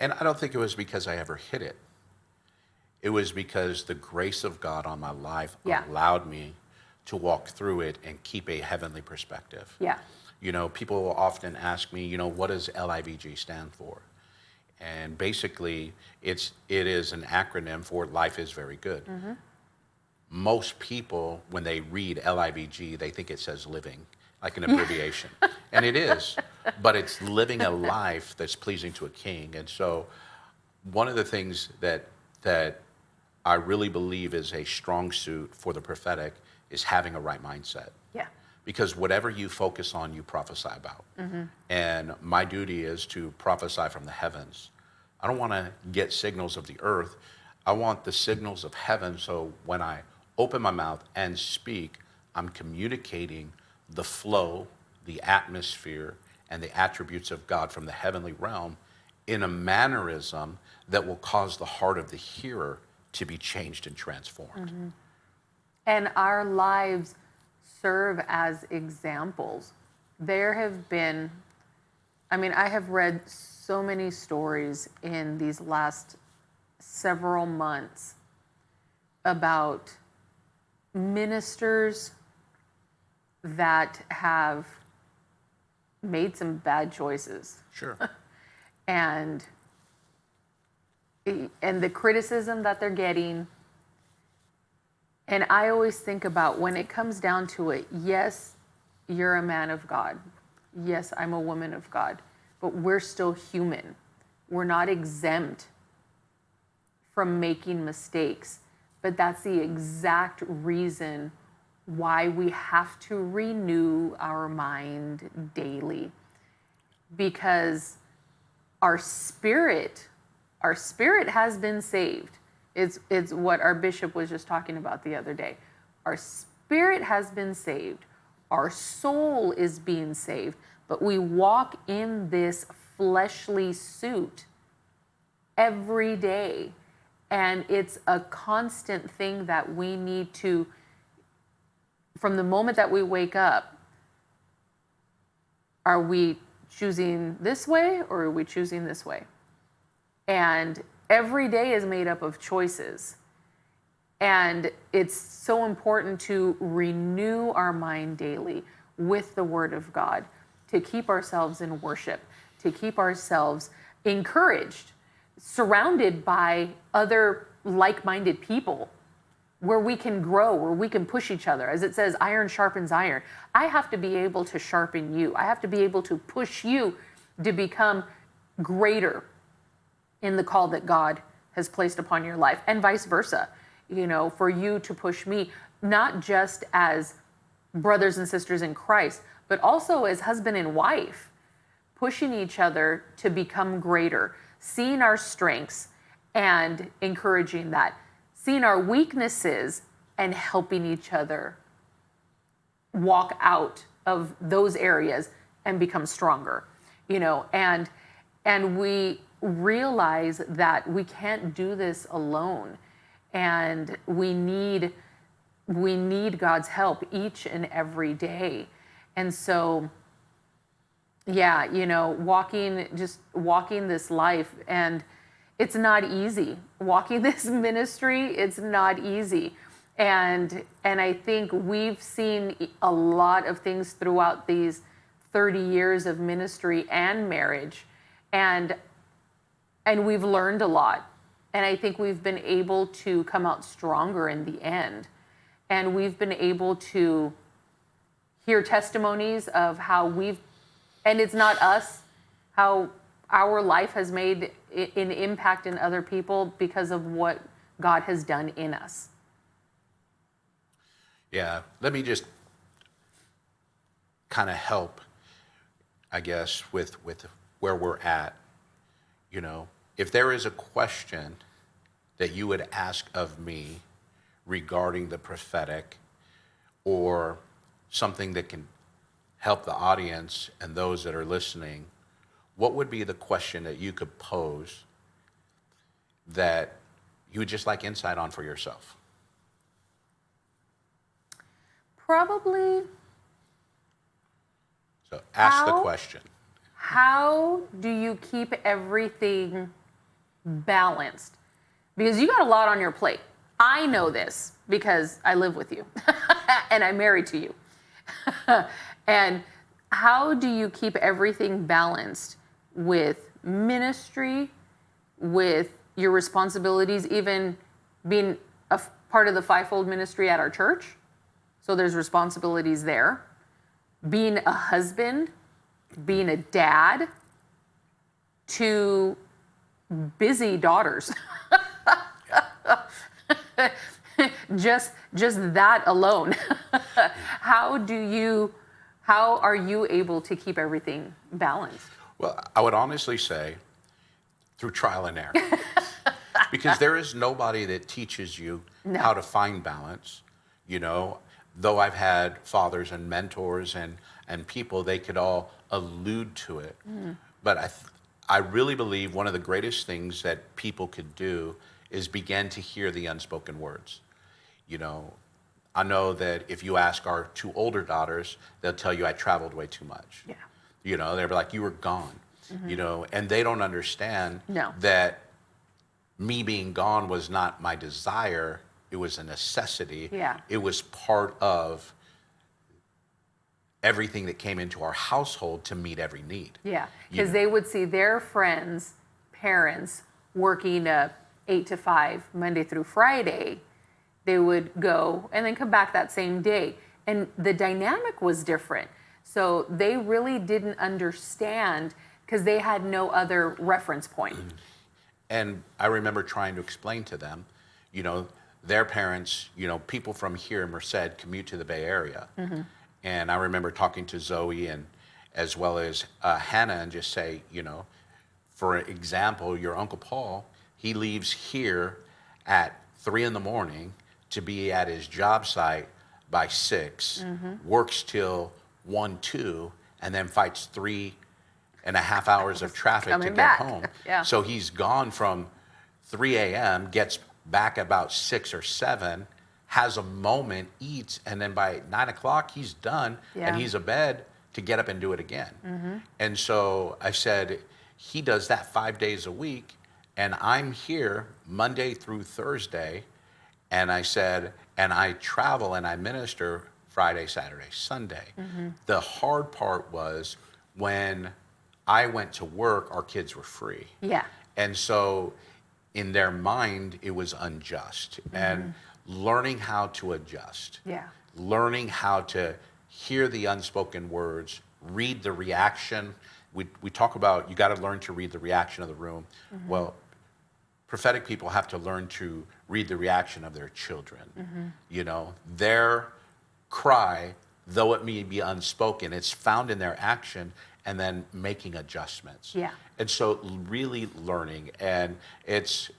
And I don't think it was because I ever hid it. It was because the grace of God on my life allowed me to walk through it and keep a heavenly perspective. Yeah. People will often ask me, what does LIVG stand for? And basically, it is an acronym for Life is Very Good. Mm-hmm. Most people, when they read LIVG, they think it says living, like an abbreviation. And it is, but it's living a life that's pleasing to a king. And so one of the things that I really believe is a strong suit for the prophetic is having a right mindset. Yeah. Because whatever you focus on, you prophesy about. Mm-hmm. And my duty is to prophesy from the heavens. I don't want to get signals of the earth. I want the signals of heaven, so when I open my mouth and speak, I'm communicating the flow, the atmosphere, and the attributes of God from the heavenly realm in a mannerism that will cause the heart of the hearer to be changed and transformed. And our lives serve as examples. There have been, I have read so many stories in these last several months about ministers that have made some bad choices. Sure. and the criticism that they're getting. And I always think about, when it comes down to it, yes, you're a man of God. Yes, I'm a woman of God. But we're still human. We're not exempt from making mistakes. But that's the exact reason why we have to renew our mind daily. Because our spirit has been saved. It's what our bishop was just talking about the other day. Our spirit has been saved. Our soul is being saved. But we walk in this fleshly suit every day. And it's a constant thing that we need to, from the moment that we wake up, are we choosing this way or are we choosing this way? And every day is made up of choices. And it's so important to renew our mind daily with the Word of God, to keep ourselves in worship, to keep ourselves encouraged, surrounded by other like-minded people where we can grow, where we can push each other. As it says, iron sharpens iron. I have to be able to sharpen you. I have to be able to push you to become greater in the call that God has placed upon your life, and vice versa. For you to push me, not just as brothers and sisters in Christ, but also as husband and wife, pushing each other to become greater, seeing our strengths and encouraging that, seeing our weaknesses and helping each other walk out of those areas and become stronger, and we realize that we can't do this alone, and we need God's help each and every day. And so, walking this life, and it's not easy. Walking this ministry, it's not easy. And I think we've seen a lot of things throughout these 30 years of ministry and marriage. And we've learned a lot. And I think we've been able to come out stronger in the end. And we've been able to hear testimonies of how and it's not us, how our life has made an impact in other people because of what God has done in us. Yeah, let me just kind of help, I guess, with where we're at. If there is a question that you would ask of me regarding the prophetic, or something that can help the audience and those that are listening, what would be the question that you could pose that you would just like insight on for yourself? Probably. So ask the question. How do you keep everything balanced? Because you got a lot on your plate. I know this because I live with you and I'm married to you. And how do you keep everything balanced with ministry, with your responsibilities, even being a part of the fivefold ministry at our church? So there's responsibilities there. Being a husband, being a dad, to busy daughters. just that alone. How are you able to keep everything balanced? Well, I would honestly say through trial and error. Because there is nobody that teaches you how to find balance. You know, though I've had fathers and mentors and people, they could all allude to it. But I really believe one of the greatest things that people could do is begin to hear the unspoken words. You know, I know that if you ask our two older daughters, they'll tell you I traveled way too much. Yeah. You know, they'll be like, you were gone. You know, and they don't understand No. that me being gone was not my desire. It was a necessity. Yeah. It was part of everything that came into our household to meet every need. Yeah, because they would see their friends' parents working 8 to 5, Monday through Friday. They would go and then come back that same day. And the dynamic was different. So they really didn't understand because they had no other reference point. And I remember trying to explain to them, you know, their parents, you know, people from here in Merced commute to the Bay Area. And I remember talking to Zoe and as well as Hannah and just say, you know, for example, your Uncle Paul, he leaves here at 3 a.m. to be at his job site by 6, works till 1, 2, and then fights 3.5 hours of traffic to get home. Yeah. So he's gone from 3 a.m., gets back about 6 or 7, has a moment, eats, and then by 9 o'clock he's done and he's abed to get up and do it again. And so I said, he does that 5 days a week, and I'm here Monday through Thursday. And I said, and I travel and I minister Friday, Saturday, Sunday. The hard part was when I went to work, our kids were free. Yeah. And so in their mind, it was unjust. And learning how to adjust. Yeah. Learning how to hear the unspoken words, read the reaction. We talk about you got to learn to read the reaction of the room. Well, prophetic people have to learn to read the reaction of their children. You know, their cry, though it may be unspoken, it's found in their action and then making adjustments. Yeah. And so really learning, and it's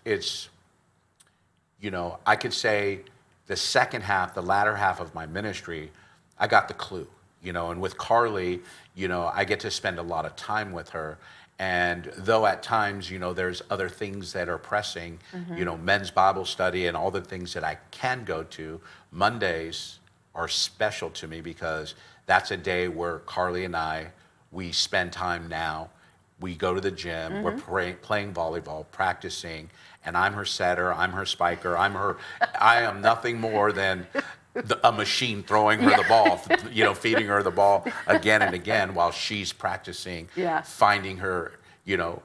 you know, I could say the second half, the latter half of my ministry, I got the clue, you know, and with Carly, you know, I get to spend a lot of time with her. And though at times, you know, there's other things that are pressing, you know, men's Bible study and all the things that I can go to, Mondays are special to me because that's a day where Carly and I, we spend time now. We go to the gym, we're playing volleyball, practicing, and I'm her setter, I'm her spiker, I am nothing more than a machine throwing her the ball, you know, feeding her the ball again and again while she's practicing, finding her, you know,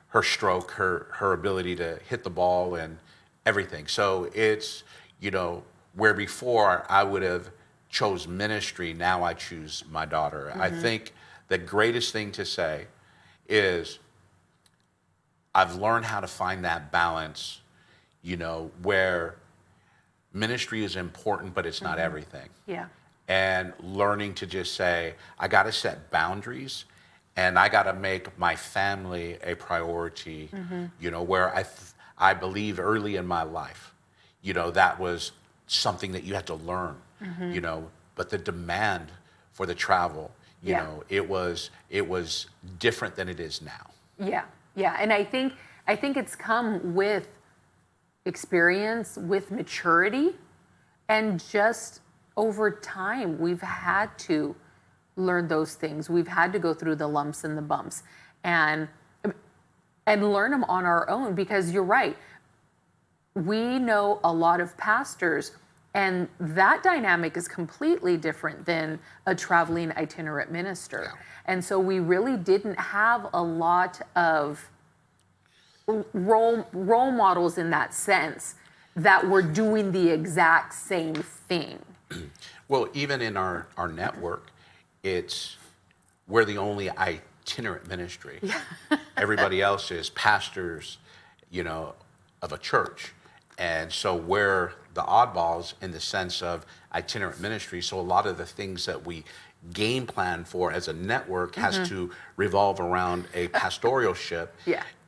her stroke, her ability to hit the ball and everything. So it's, you know, where before I would have chose ministry, now I choose my daughter. I think the greatest thing to say is I've learned how to find that balance, you know, where ministry is important, but it's not everything. Yeah. And learning to just say, I got to set boundaries and I got to make my family a priority, you know, where I believe early in my life, you know, that was something that you had to learn, you know, but the demand for the travel, you know, it was different than it is now. Yeah. Yeah. And I think it's come with experience, with maturity, and just over time, we've had to learn those things. We've had to go through the lumps and the bumps and learn them on our own, because you're right. We know a lot of pastors, and that dynamic is completely different than a traveling itinerant minister. Yeah. And so we really didn't have a lot of role models in that sense that were doing the exact same thing. Well, even in our network, we're the only itinerant ministry. Everybody else is pastors, you know, of a church. And so we're the oddballs in the sense of itinerant ministry. So a lot of the things that we game plan for as a network has to revolve around a pastoral ship.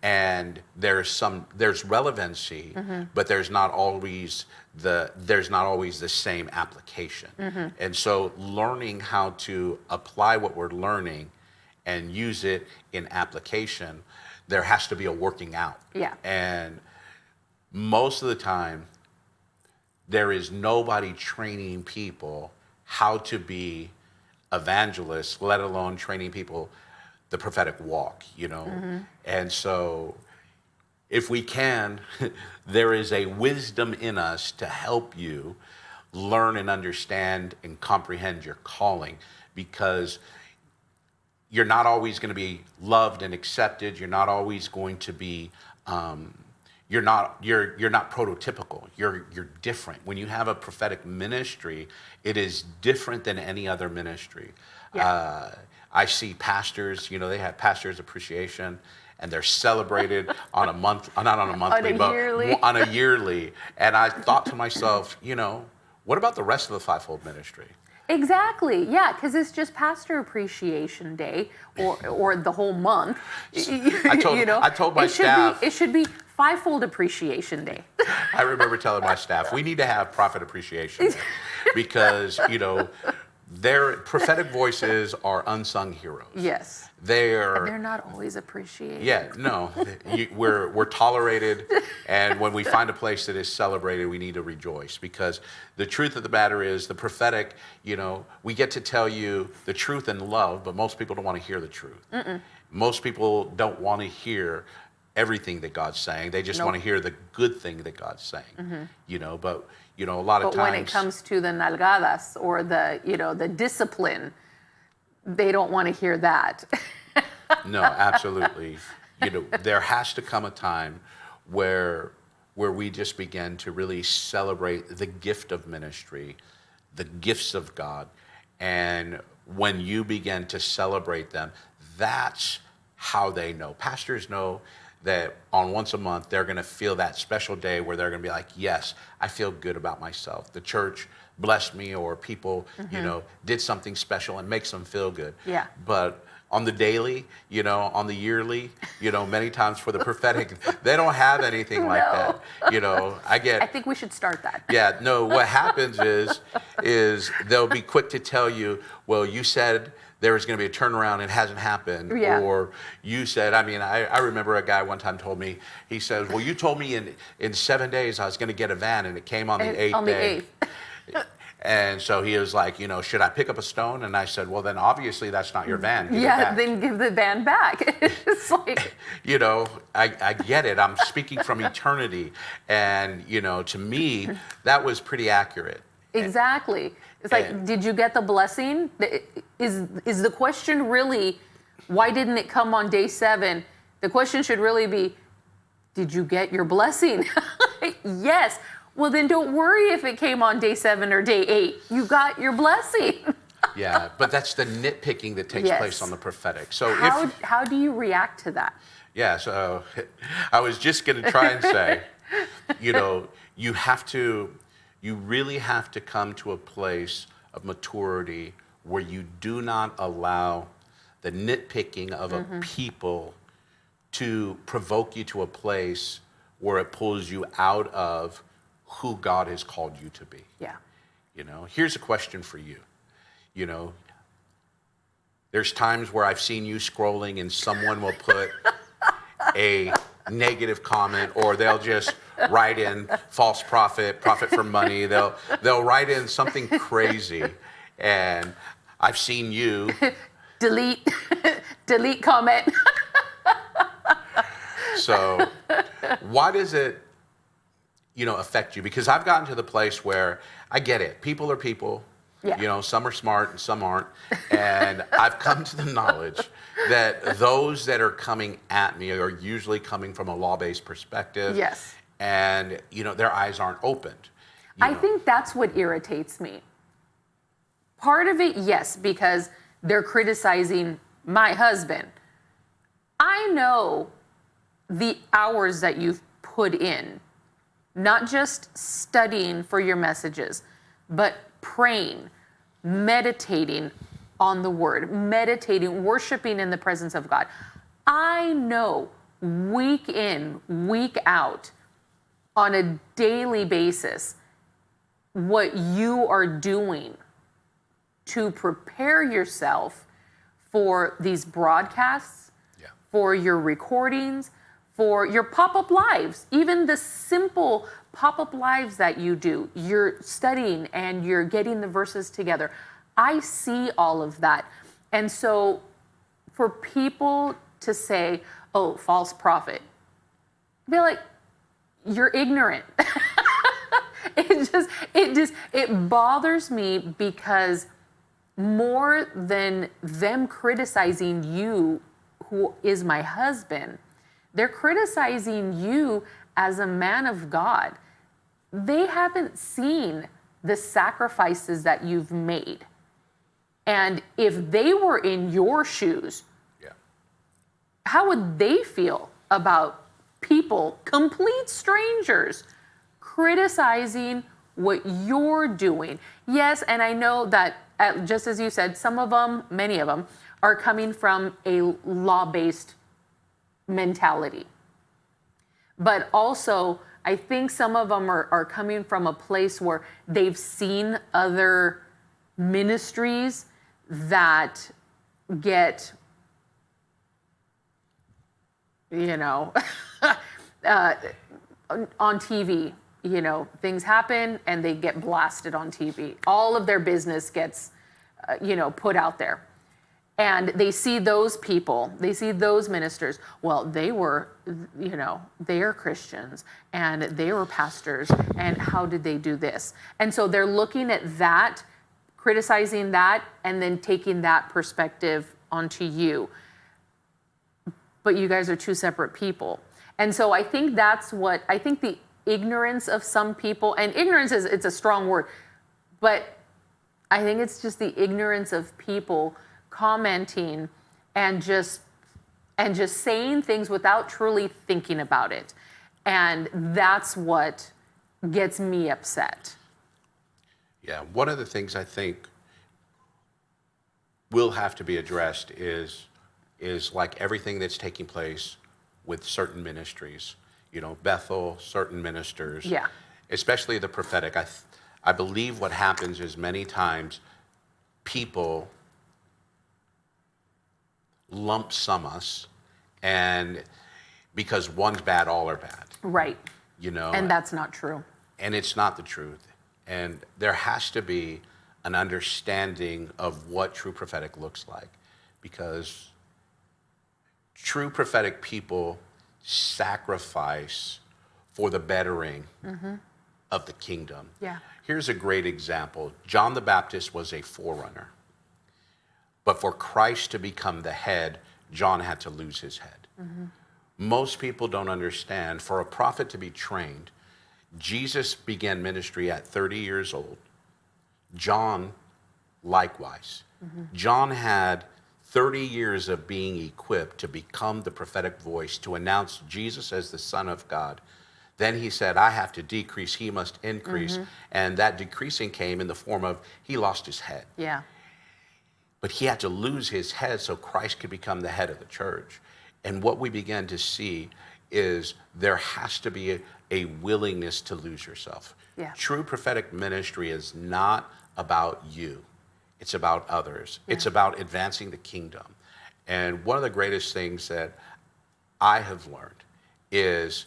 and there's relevancy, but there's not always the same application. And so learning how to apply what we're learning and use it in application, there has to be a working out. Yeah. And most of the time, there is nobody training people how to be evangelists, let alone training people the prophetic walk, you know? And so if we can, there is a wisdom in us to help you learn and understand and comprehend your calling, because you're not always going to be loved and accepted. You're not always going to be you're not prototypical. You're different. When you have a prophetic ministry, it is different than any other ministry. Yeah. I see pastors, you know, they have pastors appreciation, and they're celebrated on a month, not on a monthly, but yearly. on a yearly. And I thought to myself, you know, what about the rest of the fivefold ministry? Exactly. Yeah, because it's just Pastor Appreciation Day, or the whole month. I told my staff it should be Fivefold Appreciation Day. I remember telling my staff, we need to have Prophet Appreciation Day, because, you know, their prophetic voices are unsung heroes. Yes. They're not always appreciated. Yeah, no, we're tolerated, and when we find a place that is celebrated, we need to rejoice, because the truth of the matter is, the prophetic, you know, we get to tell you the truth in love, but most people don't want to hear the truth. Most people don't want to hear everything that God's saying. They just want to hear the good thing that God's saying. You know, but you know, a lot of times. But when it comes to the nalgadas, or the discipline, they don't want to hear that. No, absolutely. You know, there has to come a time where we just begin to really celebrate the gift of ministry, the gifts of God. And when you begin to celebrate them, that's how they know. Pastors know that on once a month, they're going to feel that special day where they're going to be like, yes, I feel good about myself. The church blessed me, or people, you know, did something special and makes them feel good. Yeah. But on the daily, you know, on the yearly, you know, many times for the prophetic, they don't have anything like that. You know, I think we should start that. Yeah, no, what happens is they'll be quick to tell you, well, you said there was going to be a turnaround, it hasn't happened. Yeah. Or you said, I remember a guy one time told me, he says, well, you told me in 7 days I was going to get a van, and it came on the 8th day. And so he was like, you know, should I pick up a stone? And I said, well, then obviously that's not your van. Give it back. Then give the van back. It's like, you know, I get it. I'm speaking from eternity. And, you know, to me, that was pretty accurate. Exactly. It's like, did you get the blessing? Is the question really, why didn't it come on day 7? The question should really be, did you get your blessing? Yes. Well, then don't worry if it came on day 7 or day 8. You got your blessing. Yeah, but that's the nitpicking that takes place on the prophetic. So how do you react to that? Yeah, so I was just going to try and say, you know, you really have to come to a place of maturity where you do not allow the nitpicking of a people to provoke you to a place where it pulls you out of who God has called you to be. Yeah. You know, here's a question for you. You know, there's times where I've seen you scrolling and someone will put a negative comment, or they'll just write in false prophet for money. They'll write in something crazy, and I've seen you delete comment. So why does it, you know, affect you? Because I've gotten to the place where I get it. People are people. Yeah. You know, some are smart and some aren't. And I've come to the knowledge that those that are coming at me are usually coming from a law-based perspective. Yes. And, you know, their eyes aren't opened. I think that's what irritates me. Part of it, yes, because they're criticizing my husband. I know the hours that you've put in, not just studying for your messages, but praying, meditating on the word, meditating, worshiping in the presence of God. I know week in, week out, on a daily basis, what you are doing to prepare yourself for these broadcasts, for your recordings, for your pop-up lives, even the simple pop-up lives that you do. You're studying and you're getting the verses together. I see all of that. And so for people to say, oh, false prophet, be like, you're ignorant. It bothers me because more than them criticizing you, who is my husband, they're criticizing you as a man of God. They haven't seen the sacrifices that you've made. And if they were in your shoes, how would they feel about people, complete strangers, criticizing what you're doing? Yes, and I know that, just as you said, some of them, many of them, are coming from a law-based mentality. But also, I think some of them are coming from a place where they've seen other ministries that get, on TV. Things happen and they get blasted on TV. All of their business gets, put out there. And they see those people, they see those ministers. Well, they were, they are Christians and they were pastors, and how did they do this? And so they're looking at that, criticizing that, and then taking that perspective onto you. But you guys are two separate people. And so I think the ignorance of some people, and ignorance it's a strong word, but I think it's just the ignorance of people commenting and just saying things without truly thinking about it. And that's what gets me upset. Yeah, one of the things I think will have to be addressed is like everything that's taking place with certain ministries, Bethel, certain ministers, especially the prophetic. I believe what happens is many times people lump sum us, and because one's bad, all are bad. Right. And that's not true. And it's not the truth. And there has to be an understanding of what true prophetic looks like, because true prophetic people sacrifice for the bettering of the kingdom. Yeah. Here's a great example. John the Baptist was a forerunner. But for Christ to become the head, John had to lose his head. Most people don't understand, for a prophet to be trained, Jesus began ministry at 30 years old. John, likewise. John had 30 years of being equipped to become the prophetic voice, to announce Jesus as the Son of God. Then he said, I have to decrease, he must increase. And that decreasing came in the form of he lost his head. Yeah. But he had to lose his head so Christ could become the head of the church. And what we began to see is there has to be a willingness to lose yourself. Yeah. True prophetic ministry is not about you. It's about others. Yeah. It's about advancing the kingdom. And one of the greatest things that I have learned is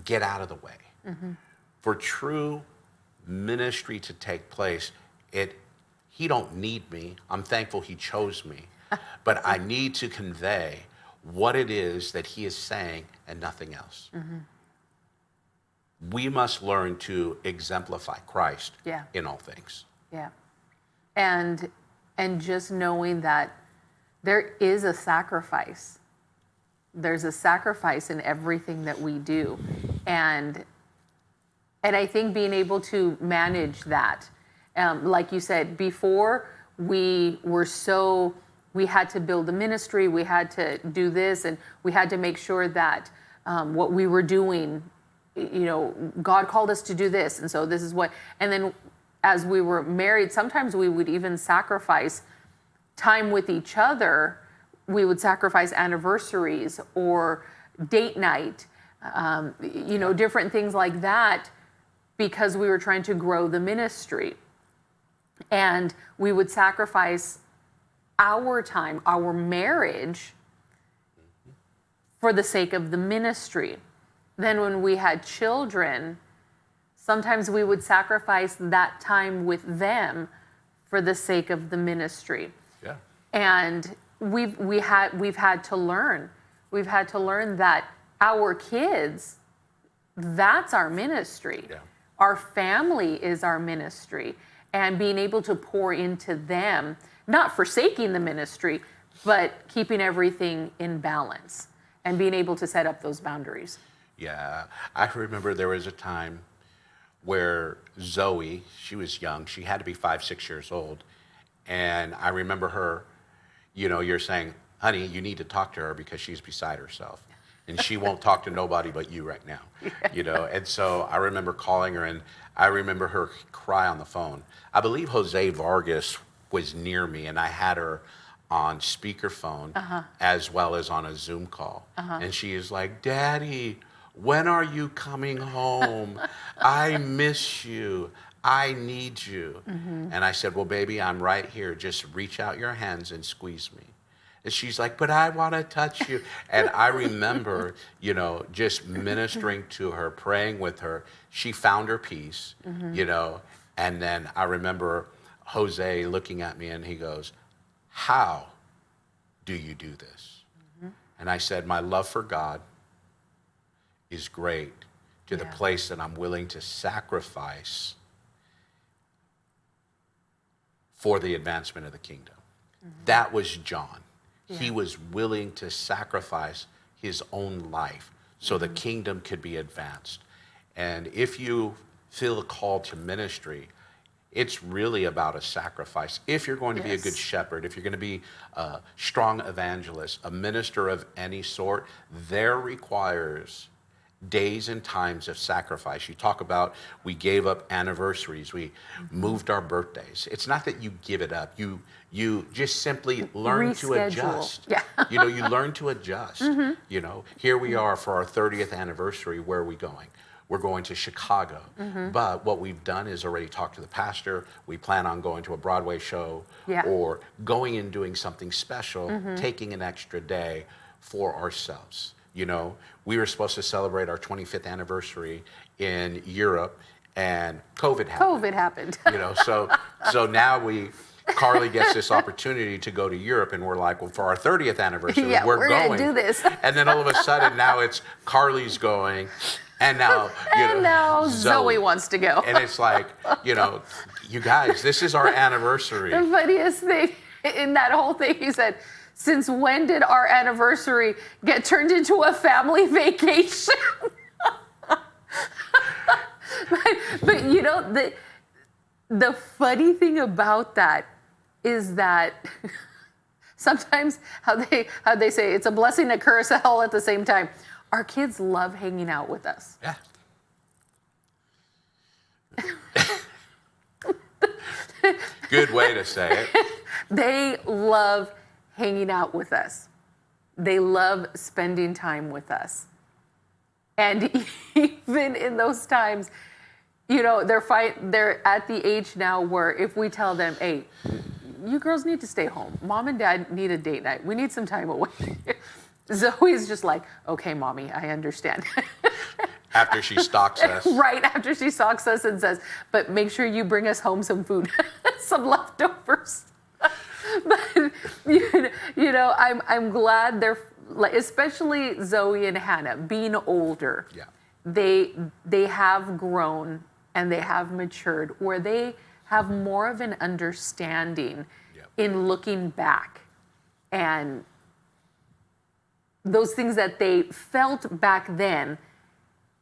get out of the way. For true ministry to take place, he don't need me. I'm thankful he chose me. But I need to convey what it is that he is saying and nothing else. We must learn to exemplify Christ in all things. Yeah. And just knowing that there is a sacrifice. There's a sacrifice in everything that we do. And I think being able to manage that, like you said, before we had to build a ministry, we had to do this, and we had to make sure that what we were doing, God called us to do this, and so this is what, and then as we were married, sometimes we would even sacrifice time with each other. We would sacrifice anniversaries or, date night, different things like that, because we were trying to grow the ministry. And we would sacrifice our time, our marriage, for the sake of the ministry. Then when we had children, sometimes we would sacrifice that time with them for the sake of the ministry. Yeah. And we've had to learn. We've had to learn that our kids, that's our ministry. Yeah. Our family is our ministry. And being able to pour into them, not forsaking the ministry, but keeping everything in balance and being able to set up those boundaries. Yeah. I remember there was a time where Zoe, she was young, she had to be 5, 6 years old. And I remember her, you're saying, honey, you need to talk to her because she's beside herself. And she won't talk to nobody but you right now, And so I remember calling her, and I remember her cry on the phone. I believe Jose Vargas was near me, and I had her on speakerphone as well as on a Zoom call. And she is like, Daddy, when are you coming home? I miss you. I need you. And I said, well, baby, I'm right here. Just reach out your hands and squeeze me. And she's like, but I want to touch you. And I remember, just ministering to her, praying with her. She found her peace, and then I remember Jose looking at me and he goes, how do you do this? And I said, my love for God is great to the place that I'm willing to sacrifice for the advancement of the kingdom. That was John. Yeah. He was willing to sacrifice his own life so the kingdom could be advanced. And if you feel a call to ministry, it's really about a sacrifice. If you're going to be a good shepherd, if you're going to be a strong evangelist, a minister of any sort, there requires days and times of sacrifice. You talk about we gave up anniversaries, we moved our birthdays. It's not that you give it up. You just simply learn to adjust. Yeah. You learn to adjust. Here we are for our 30th anniversary. Where are we going? We're going to Chicago. But what we've done is already talked to the pastor. We plan on going to a Broadway show or going and doing something special, taking an extra day for ourselves. We were supposed to celebrate our 25th anniversary in Europe, and COVID happened. So now Carly gets this opportunity to go to Europe, and we're like, well, for our 30th anniversary, we're going. We're going to do this. And then all of a sudden, now it's Carly's going, and now, now Zoe wants to go. And it's like, you guys, this is our anniversary. The funniest thing in that whole thing, he said, since when did our anniversary get turned into a family vacation? but the funny thing about that is that sometimes how they say it's a blessing, a curse, all at the same time. Our kids love hanging out with us. Yeah. Good way to say it. They love hanging out with us. They love spending time with us. And even in those times, they're at the age now where if we tell them, hey, you girls need to stay home. Mom and Dad need a date night. We need some time away. Zoe's just like, okay, Mommy, I understand. After she stalks us. Right, after she stalks us and says, but make sure you bring us home some food, some leftovers. But, I'm glad they're, especially Zoe and Hannah, being older, they have grown and they have matured where they have more of an understanding in looking back. And those things that they felt back then,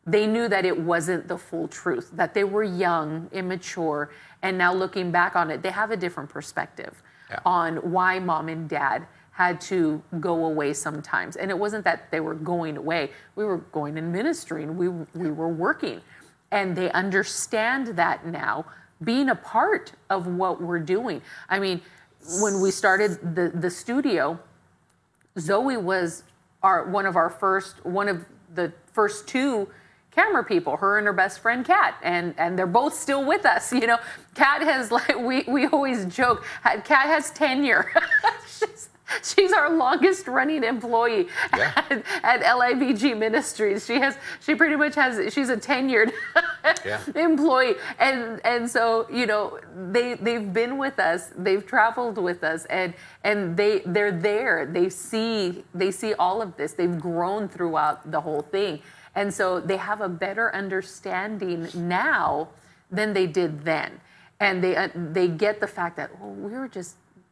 they knew that it wasn't the full truth, that they were young, immature, and now looking back on it, they have a different perspective on why Mom and Dad had to go away sometimes. And it wasn't that they were going away. We were going in ministry and we were working. And they understand that now, being a part of what we're doing. I mean, when we started the studio, Zoe was one of the first two camera people, her and her best friend Kat, and they're both still with us. You know, Kat has, like, we always joke, Kat has tenure. She's our longest running employee at LIVG Ministries. She's a tenured employee. And so, you know, they've been with us, they've traveled with us, and they're there. They see all of this. They've grown throughout the whole thing. And so they have a better understanding now than they did then. And they get the fact that, oh,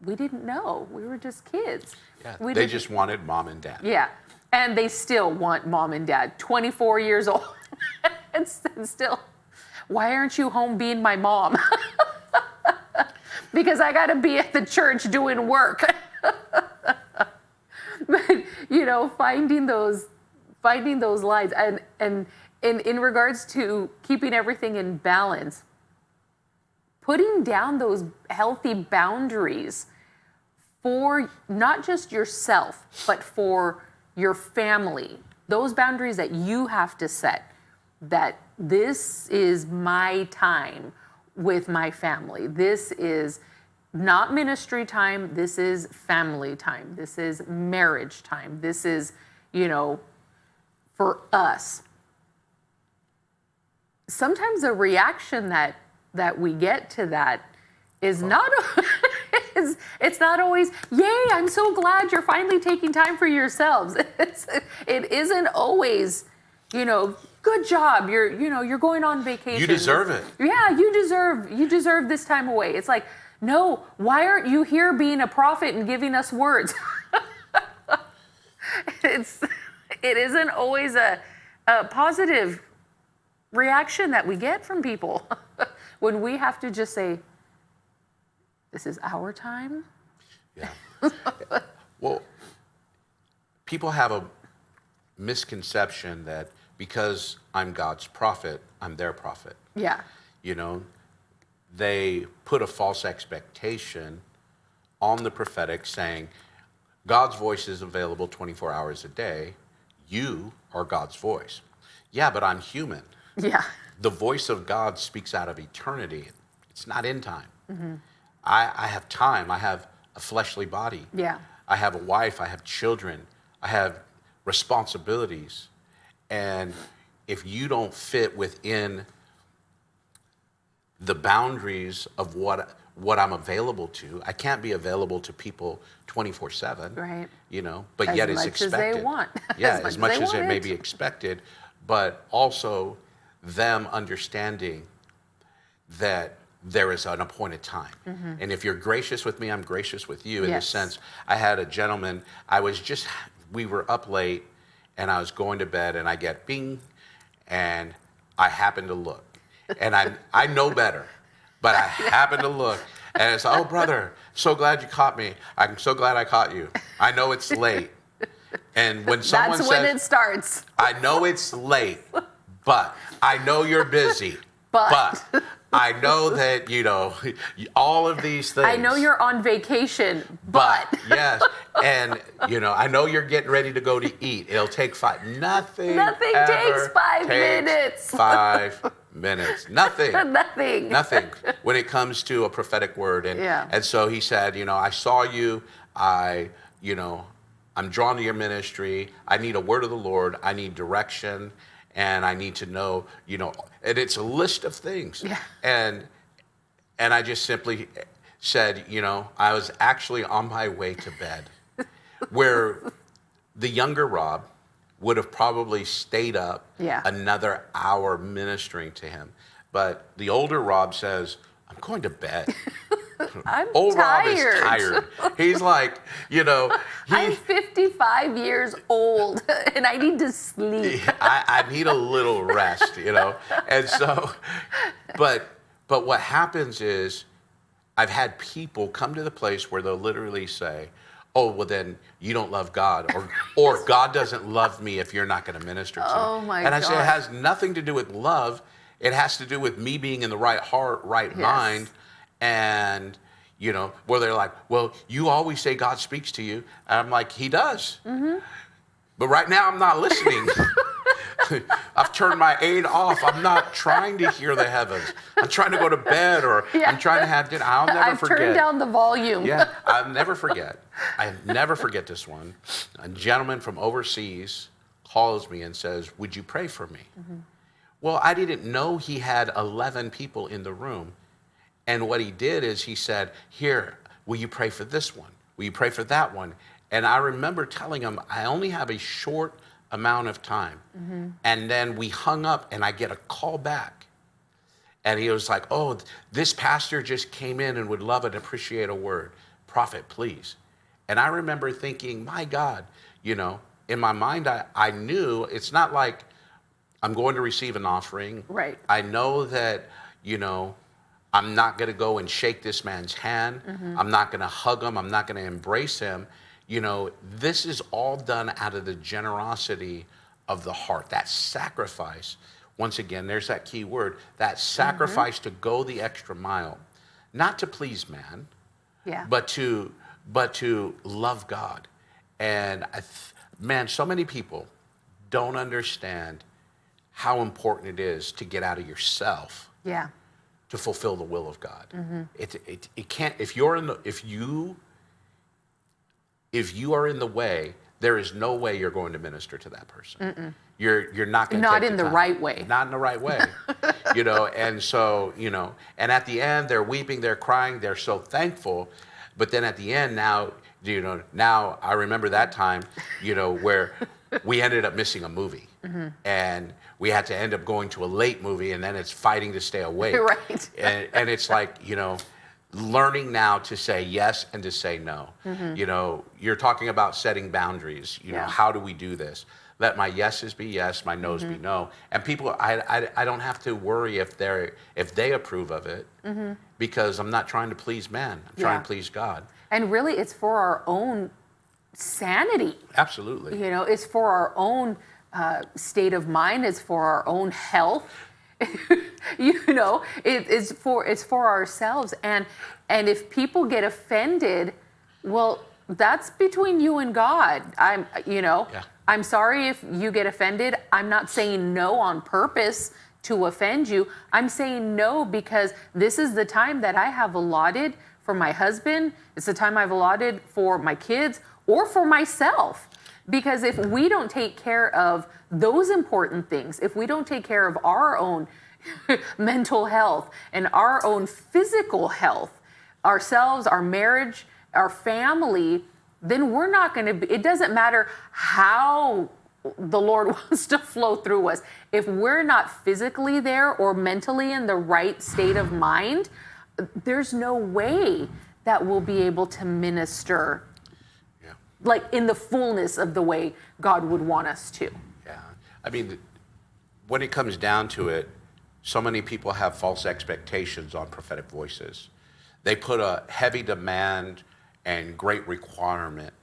we didn't know. We were just kids. Yeah, they just wanted mom and dad. Yeah, and they still want mom and dad, 24 years old. and still, why aren't you home being my mom? Because I got to be at the church doing work. But, you know, finding those lines. And in regards to keeping everything in balance, putting down those healthy boundaries for not just yourself, but for your family. Those boundaries that you have to set, that this is my time with my family. This is not ministry time. This is family time. This is marriage time. This is, you know, for us. Sometimes the reaction that we get to that is not it's not always, yay, I'm so glad you're finally taking time for yourselves. It isn't always, you know, good job, you're going on vacation. You deserve it. Yeah, you deserve this time away. It's like, no, why aren't you here being a prophet and giving us words? It isn't always a positive reaction that we get from people when we have to just say, this is our time. Yeah. Well, people have a misconception that because I'm God's prophet, I'm their prophet. Yeah. You know, they put a false expectation on the prophetic saying, God's voice is available 24 hours a day. You are God's voice. Yeah, but I'm human. Yeah. The voice of God speaks out of eternity. It's not in time. Mm-hmm. I have time. I have a fleshly body. Yeah. I have a wife. I have children. I have responsibilities. And if you don't fit within the boundaries of what I'm available to, I can't be available to people 24/7. Right. You know, but yet it's expected. As much as they want. Yeah, as much as it may be expected, but also them understanding that there is an appointed time. Mm-hmm. And if you're gracious with me, I'm gracious with you. In the sense, I had a gentleman, we were up late and I was going to bed and I get bing and I happened to look. And I know better, but I happened to look and it's, oh brother, so glad you caught me. I'm so glad I caught you. I know it's late. And when someone says, that's when it starts. I know it's late, but I know you're busy. But I know that, you know, all of these things. I know you're on vacation, but. Yes. And, you know, I know you're getting ready to go to eat. It'll take Nothing takes 5 minutes. 5 minutes. Nothing. Nothing. Nothing when it comes to a prophetic word. And so he said, you know, I saw you. I'm drawn to your ministry. I need a word of the Lord. I need direction. And I need to know, you know, and it's a list of things. Yeah. And I just simply said, you know, I was actually on my way to bed, where the younger Rob would have probably stayed up another hour ministering to him. But the older Rob says, I'm going to bed. Old Rob is tired. He's like, you know. I'm 55 years old and I need to sleep. I need a little rest, you know. And so, but what happens is I've had people come to the place where they'll literally say, oh, well then you don't love God, or God doesn't love me if you're not going to minister to me. Oh my God. And I say it has nothing to do with love. It has to do with me being in the right heart, right mind. And, you know, where they're like, well, you always say God speaks to you. And I'm like, he does. Mm-hmm. But right now, I'm not listening. I've turned my aid off. I'm not trying to hear the heavens. I'm trying to go to bed, or I'm trying to have dinner. I'll never forget. I've turned down the volume. Yeah, I'll never forget. I never forget this one. A gentleman from overseas calls me and says, "Would you pray for me?" Well, I didn't know he had 11 people in the room. And what he did is he said, "Here, will you pray for this one? Will you pray for that one?" And I remember telling him, I only have a short amount of time. And then we hung up, and I get a call back. And he was like, "Oh, this pastor just came in and would love and appreciate a word. Prophet, please." And I remember thinking, my God, in my mind, I knew it's not like I'm going to receive an offering. Right. I know that, I'm not going to go and shake this man's hand. I'm not going to hug him. I'm not going to embrace him. This is all done out of the generosity of the heart, that sacrifice. Once again, there's that key word, that sacrifice to go the extra mile, not to please man, but to love God. And man, so many people don't understand how important it is to get out of yourself. To fulfill the will of God. It can't, if you are in the way, there is no way you're going to minister to that person. You're not going to not in the right way. Not in the right way. And so, and at the end they're weeping, they're crying, they're so thankful. But then at the end now I remember that time, where we ended up missing a movie. And we had to end up going to a late movie, and then it's fighting to stay awake. Right. And it's like, learning now to say yes and to say no. You're talking about setting boundaries. How do we do this? Let my yeses be yes, my nos be no. And people, I don't have to worry if they approve of it, because I'm not trying to please man. I'm trying to please God. And really, it's for our own sanity. Absolutely. It's for our own state of mind. It's for our own health. It's for ourselves. And if people get offended, well, that's between you and God. I'm sorry if you get offended. I'm not saying no on purpose to offend you. I'm saying no because this is the time that I have allotted for my husband. It's the time I've allotted for my kids or for myself. Because if we don't take care of those important things, if we don't take care of our own mental health and our own physical health, ourselves, our marriage, our family, then we're not going to be, it doesn't matter how the Lord wants to flow through us. If we're not physically there or mentally in the right state of mind, there's no way that we'll be able to minister like in the fullness of the way God would want us to. Yeah. I mean, when it comes down to it, so many people have false expectations on prophetic voices. They put a heavy demand and great requirement.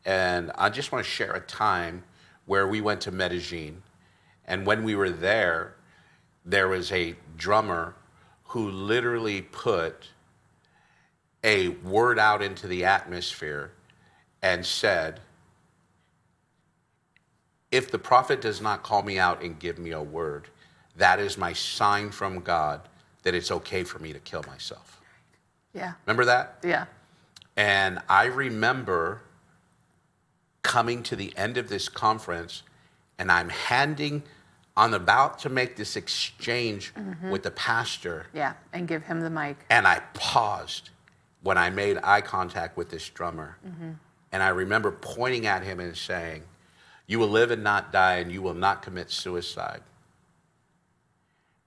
And I just want to share a time where we went to Medellin. And when we were there was a drummer who literally put a word out into the atmosphere and said, "If the prophet does not call me out and give me a word, that is my sign from God that it's okay for me to kill myself." Yeah. Remember that? Yeah. And I remember coming to the end of this conference, and I'm about to make this exchange with the pastor. Yeah, and give him the mic. And I paused when I made eye contact with this drummer. And I remember pointing at him and saying, "You will live and not die, and you will not commit suicide."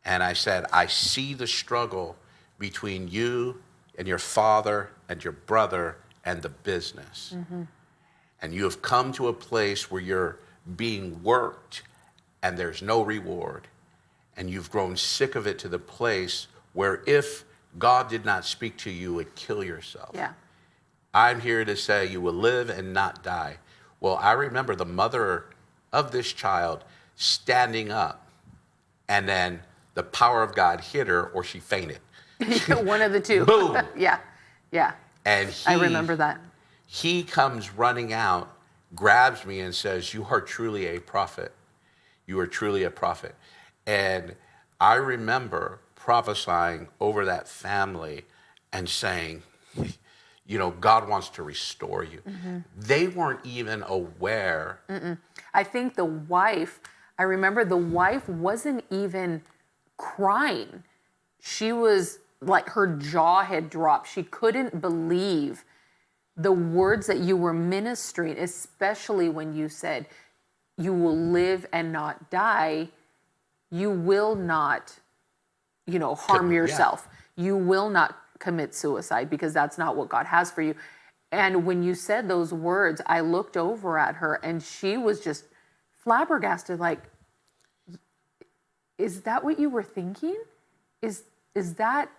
And I said, "I see the struggle between you and your father and your brother and the business. And you have come to a place where you're being worked and there's no reward. And you've grown sick of it to the place where if God did not speak to you, you would kill yourself. Yeah. I'm here to say you will live and not die." Well, I remember the mother of this child standing up, and then the power of God hit her, or she fainted. One of the two. Boom. Yeah. And I remember that. He comes running out, grabs me and says, "You are truly a prophet. You are truly a prophet." And I remember prophesying over that family and saying, God wants to restore you. They weren't even aware. I think I remember the wife wasn't even crying. She was like, her jaw had dropped. She couldn't believe the words that you were ministering, especially when you said, "You will live and not die. You will not, harm yourself. You will not commit suicide, because that's not what God has for you." And when you said those words, I looked over at her and she was just flabbergasted, like, "Is that what you were thinking? Is that,"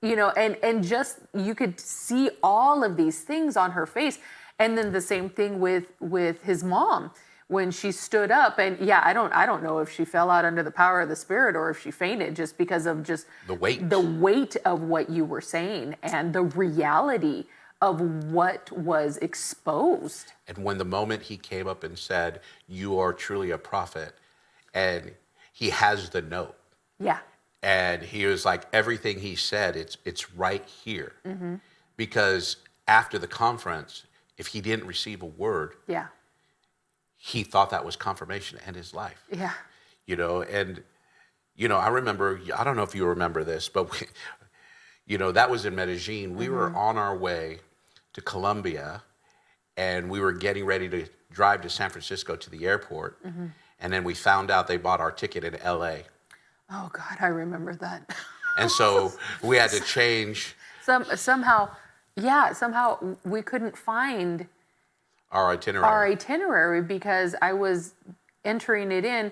and just, you could see all of these things on her face. And then the same thing with his mom, when she stood up, and I don't know if she fell out under the power of the Spirit or if she fainted, just because of just The weight. the weight of what you were saying and the reality of what was exposed. And when the moment he came up and said, "You are truly a prophet," and he has the note. Yeah. And he was like, everything he said, it's right here. Because after the conference, if he didn't receive a word, Yeah. he thought that was confirmation in his life. Yeah. I remember, I don't know if you remember this, but that was in Medellin. We were on our way to Colombia, and we were getting ready to drive to San Francisco to the airport. And then we found out they bought our ticket in LA. Oh God, I remember that. And so we had to change Somehow we couldn't find our itinerary because I was entering it in,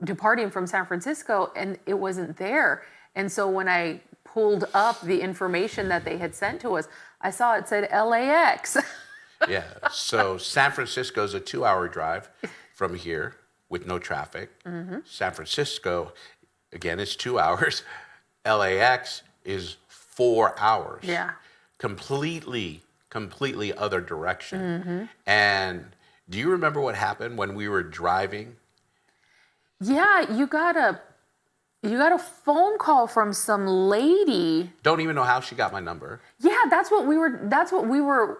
departing from San Francisco, and it wasn't there. And so when I pulled up the information that they had sent to us, I saw it said LAX. Yeah. So San Francisco is a 2-hour drive from here with no traffic. San Francisco, again, is 2 hours. LAX is 4 hours. Yeah. Completely other direction. And do you remember what happened when we were driving? Yeah, you got a phone call from some lady. Don't even know how she got my number. Yeah, that's what we were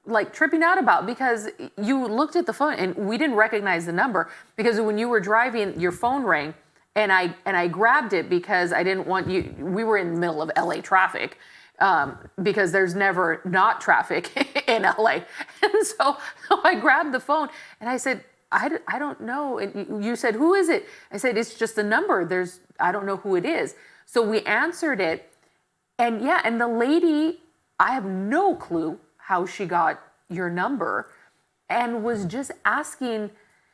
like tripping out about, because you looked at the phone and we didn't recognize the number, because when you were driving, your phone rang, and I grabbed it because I didn't want you. We were in the middle of LA traffic, because there's never not traffic in LA, and so I grabbed the phone and I said, I don't know. And you said, "Who is it?" I said, "It's just a number. I don't know who it is." So we answered it, and and the lady, I have no clue how she got your number, and was just asking.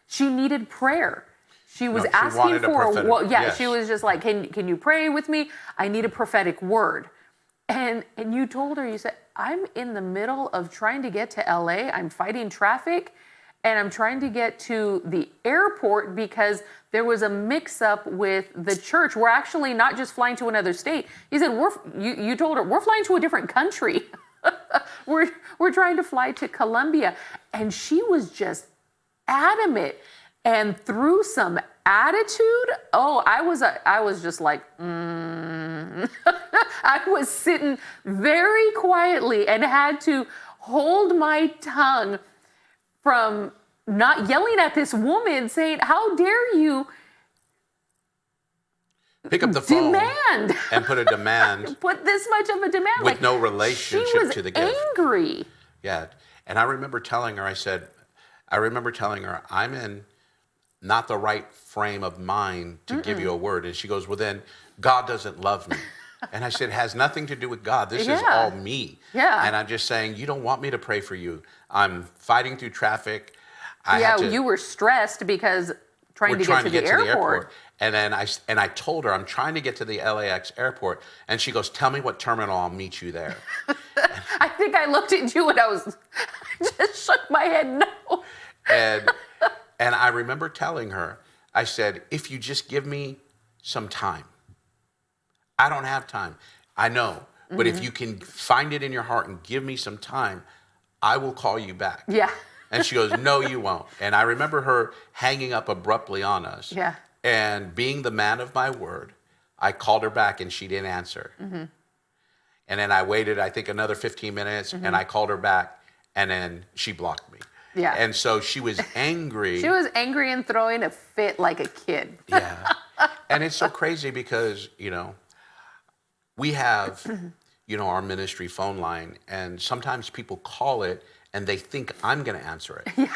She needed prayer. She was asking for yes. She was just like, "Can you pray with me? I need a prophetic word." And you told her, you said, "I'm in the middle of trying to get to LA. I'm fighting traffic, and I'm trying to get to the airport because there was a mix-up with the church. We're actually not just flying to another state." He said, you told her, "We're flying to a different country. we're trying to fly to Colombia." And she was just adamant. And through some attitude, I was just like, I was sitting very quietly and had to hold my tongue from not yelling at this woman, saying, "How dare you pick up the phone demand and put a demand put this much of a demand with no relationship she was to the gift." Angry. Yeah. And I remember telling her, "I'm in not the right frame of mind to give you a word." And she goes, "Well, then God doesn't love me." And I said, "It has nothing to do with God. This is all me." Yeah. And I'm just saying, you don't want me to pray for you. I'm fighting through traffic. You were stressed because trying to get to the airport. And then I told her, "I'm trying to get to the LAX airport." And she goes, "Tell me what terminal, I'll meet you there." I think I looked at you and I just shook my head no. And I remember telling her, I said, "If you just give me some time." I don't have time. I know. But if you can find it in your heart and give me some time, I will call you back. Yeah. And she goes, no, you won't. And I remember her hanging up abruptly on us. Yeah. And being the man of my word, I called her back and she didn't answer. Mm-hmm. And then I waited, I think, another 15 minutes, Mm-hmm. and I called her back, and then she blocked me. Yeah. And so she was angry. She was angry and throwing a fit like a kid. Yeah. And it's so crazy because, we have, our ministry phone line, and sometimes people call it and they think I'm going to answer it. Yeah.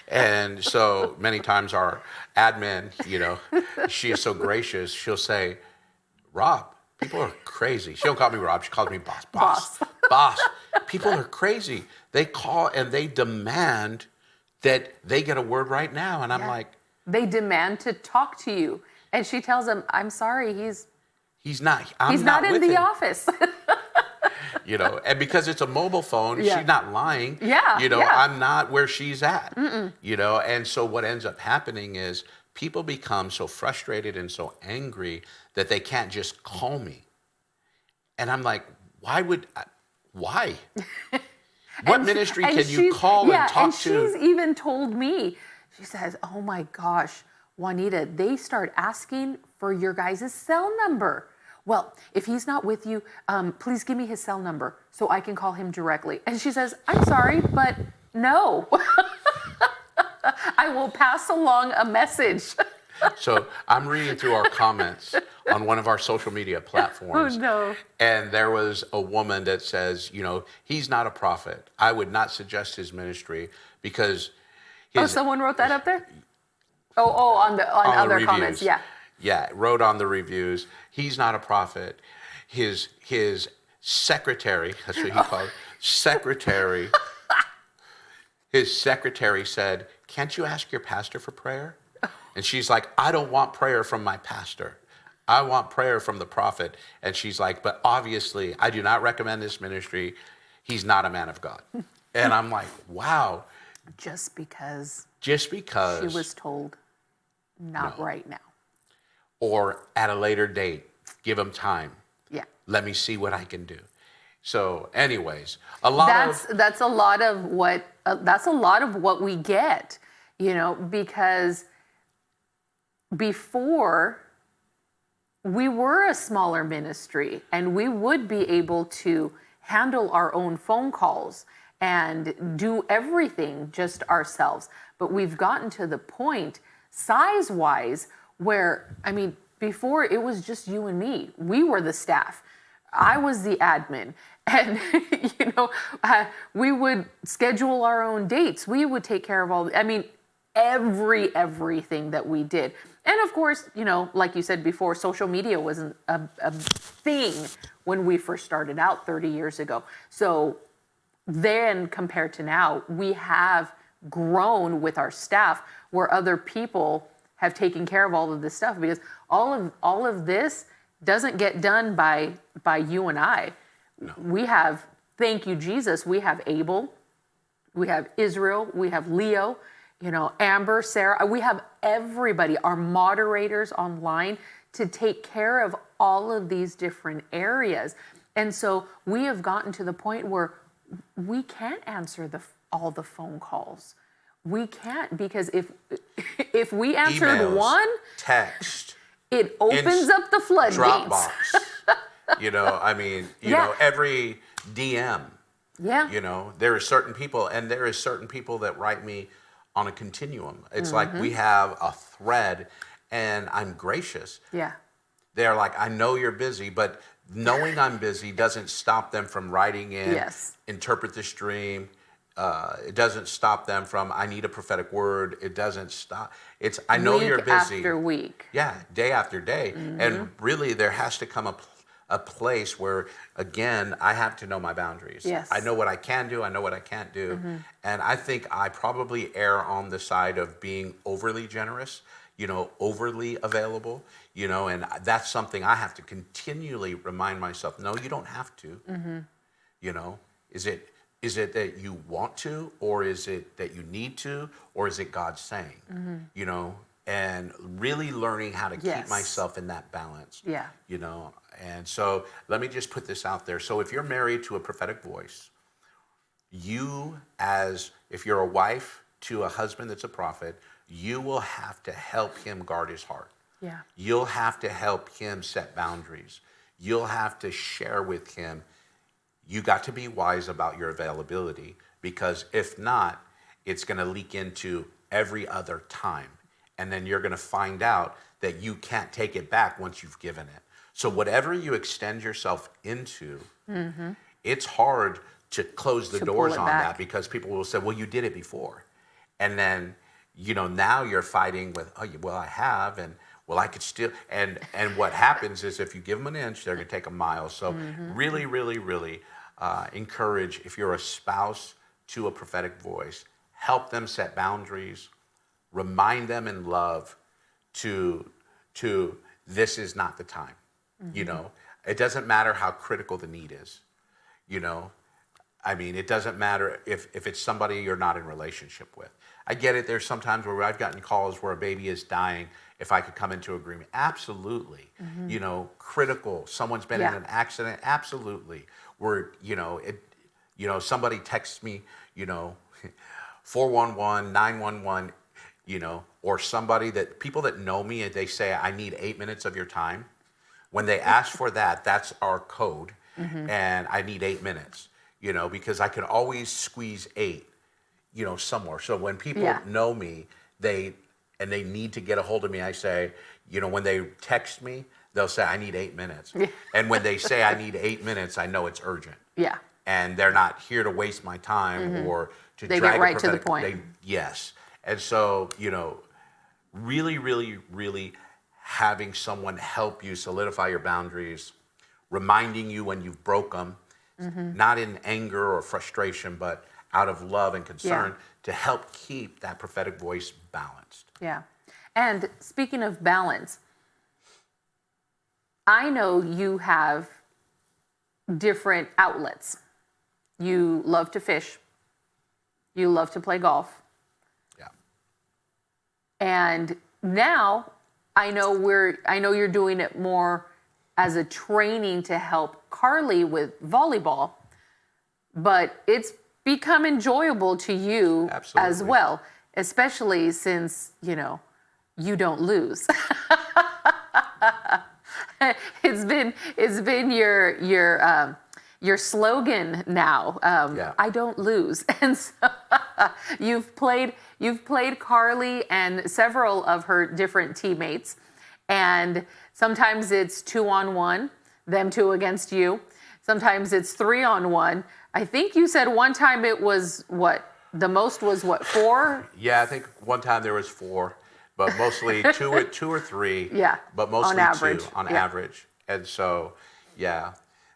And so many times our admin, she is so gracious. She'll say, Rob, people are crazy. She don't call me Rob. She calls me boss. Boss. People are crazy. They call and they demand that they get a word right now. And I'm like, they demand to talk to you. And she tells them, I'm sorry, he's not. He's not in the office. And because it's a mobile phone, Yeah. she's not lying. Yeah, yeah. I'm not where she's at. And so what ends up happening is people become so frustrated and so angry that they can't just call me. And I'm like, why? What ministry can you call and talk to? And she's even told me, she says, oh my gosh, Juanita, they start asking for your guys' cell number. Well, if he's not with you, please give me his cell number so I can call him directly. And she says, I'm sorry, but no. I will pass along a message. So I'm reading through our comments on one of our social media platforms. Oh, no. And there was a woman that says, he's not a prophet. I would not suggest his ministry because someone wrote that up there? On other reviews. comments, yeah. Yeah, wrote on the reviews, he's not a prophet. His secretary, that's what he called it, secretary, his secretary said, can't you ask your pastor for prayer? And she's like, I don't want prayer from my pastor. I want prayer from the prophet. And she's like, but obviously, I do not recommend this ministry. He's not a man of God. And I'm like, wow. Just because she was told not right now. Or at a later date, give him time. Yeah. Let me see what I can do. So anyways, that's a lot of what we get, because before we were a smaller ministry and we would be able to handle our own phone calls and do everything just ourselves. But we've gotten to the point size-wise where, before it was just you and me. We were the staff. I was the admin. And, we would schedule our own dates. We would take care of everything that we did. And of course, like you said before, social media wasn't a thing when we first started out 30 years ago. So then compared to now, we have grown with our staff where other people have taken care of all of this stuff, because all of this doesn't get done by you and I. No. We have, thank you, Jesus, we have Abel, we have Israel, we have Leo, Amber, Sarah, we have everybody, our moderators online, to take care of all of these different areas. And so we have gotten to the point where we can't answer all the phone calls. We can't, because if we answered emails, one, text, it opens up the floodgates. Dropbox. Every DM. Yeah. There are certain people, and there is certain people that write me on a continuum. It's like we have a thread, and I'm gracious. Yeah. They're like, I know you're busy, but knowing I'm busy doesn't stop them from writing in, interpret this dream. It doesn't stop them from, I need a prophetic word. It doesn't stop. It's, I know you're busy. Week after week. Yeah, day after day. And really there has to come a place where, again, I have to know my boundaries. Yes. I know what I can do. I know what I can't do. And I think I probably err on the side of being overly generous, overly available, and that's something I have to continually remind myself, no, you don't have to. Is it that you want to, or is it that you need to, or is it God saying? And really learning how to keep myself in that balance. Yeah. And so let me just put this out there. So if you're married to a prophetic voice, if you're a wife, to a husband that's a prophet, you will have to help him guard his heart. Yeah. You'll have to help him set boundaries. You'll have to share with him. You got to be wise about your availability, because if not, it's going to leak into every other time. And then you're going to find out that you can't take it back once you've given it. So whatever you extend yourself into, it's hard to close the To doors pull it on back. that, because people will say, well, you did it before. And then, now you're fighting with, oh, well, I have, and well, I could still, and what happens is if you give them an inch, they're going to take a mile. So really, really, really encourage, if you're a spouse to a prophetic voice, help them set boundaries, remind them in love to this is not the time. It doesn't matter how critical the need is. It doesn't matter if it's somebody you're not in relationship with. I get it. There's sometimes where I've gotten calls where a baby is dying. If I could come into agreement, absolutely. Critical. Someone's been in an accident, absolutely. Where somebody texts me, 411, 911, or people that know me, and they say, I need 8 minutes of your time. When they ask for that, that's our code, and I need 8 minutes, because I can always squeeze 8, somewhere. So when people know me, they need to get a hold of me, I say, when they text me, they'll say, I need 8 minutes. And when they say I need 8 minutes, I know it's urgent. Yeah. And they're not here to waste my time or to They drag get a right to the prophetic- point. Yes. And so, really, really, really having someone help you solidify your boundaries, reminding you when you've broke them, not in anger or frustration, but out of love and concern, to help keep that prophetic voice balanced. Yeah. And speaking of balance, I know you have different outlets. You love to fish. You love to play golf. Yeah. And now I know you're doing it more as a training to help Carly with volleyball, but it's become enjoyable to you as Absolutely. well, especially since, you don't lose. It's been your slogan now. I don't lose. And so you've played Carly and several of her different teammates, and sometimes it's 2-on-1, them two against you. Sometimes it's 3-on-1. I think you said one time it was the most was 4? Yeah, I think one time there was 4, but mostly two or 3. Yeah, But mostly on average. 2 on average. And so, yeah,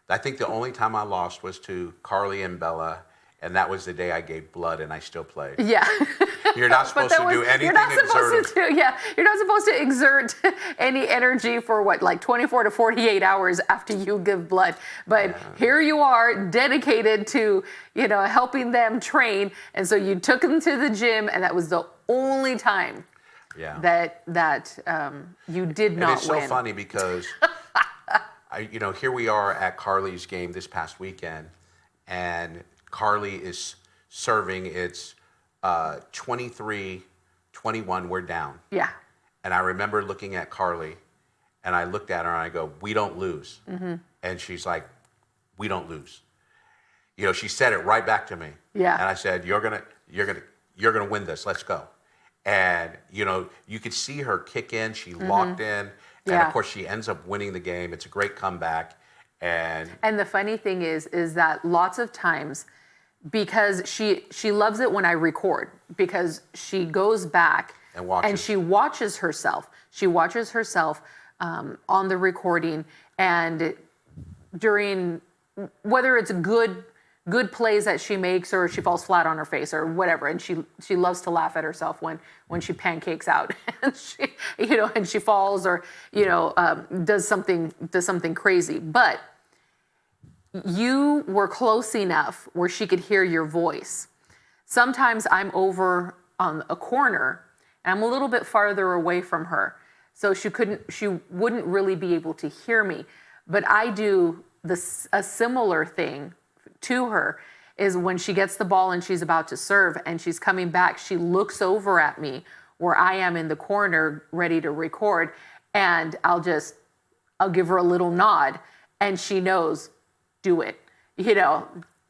I think the only time I lost was to Carly and Bella, and that was the day I gave blood, and I still played. Yeah. You're not supposed to do anything You're not supposed exertive. you're not supposed to exert any energy for 24 to 48 hours after you give blood. But here you are, dedicated to, helping them train. And so you took them to the gym, and that was the only time that you did not win. And it's so funny because here we are at Carly's game this past weekend, and Carly is serving. It's 23-21, we're down. Yeah. And I remember looking at Carly, and I looked at her and I go, we don't lose. And she's like, we don't lose. She said it right back to me. Yeah. And I said, you're gonna win this. Let's go. And you could see her kick in. She locked in, and of course she ends up winning the game. It's a great comeback. And the funny thing is that lots of times, because she loves it when I record, because she goes back and she watches herself. She watches herself on the recording, and during, whether it's good plays that she makes or she falls flat on her face or whatever, and she loves to laugh at herself when she pancakes out and she falls or does something crazy. But you were close enough where she could hear your voice. Sometimes I'm over on a corner and I'm a little bit farther away from her, so she wouldn't really be able to hear me. But I do a similar thing to her, is when she gets the ball and she's about to serve and she's coming back, she looks over at me where I am in the corner ready to record, and I'll give her a little nod, and she knows, do it,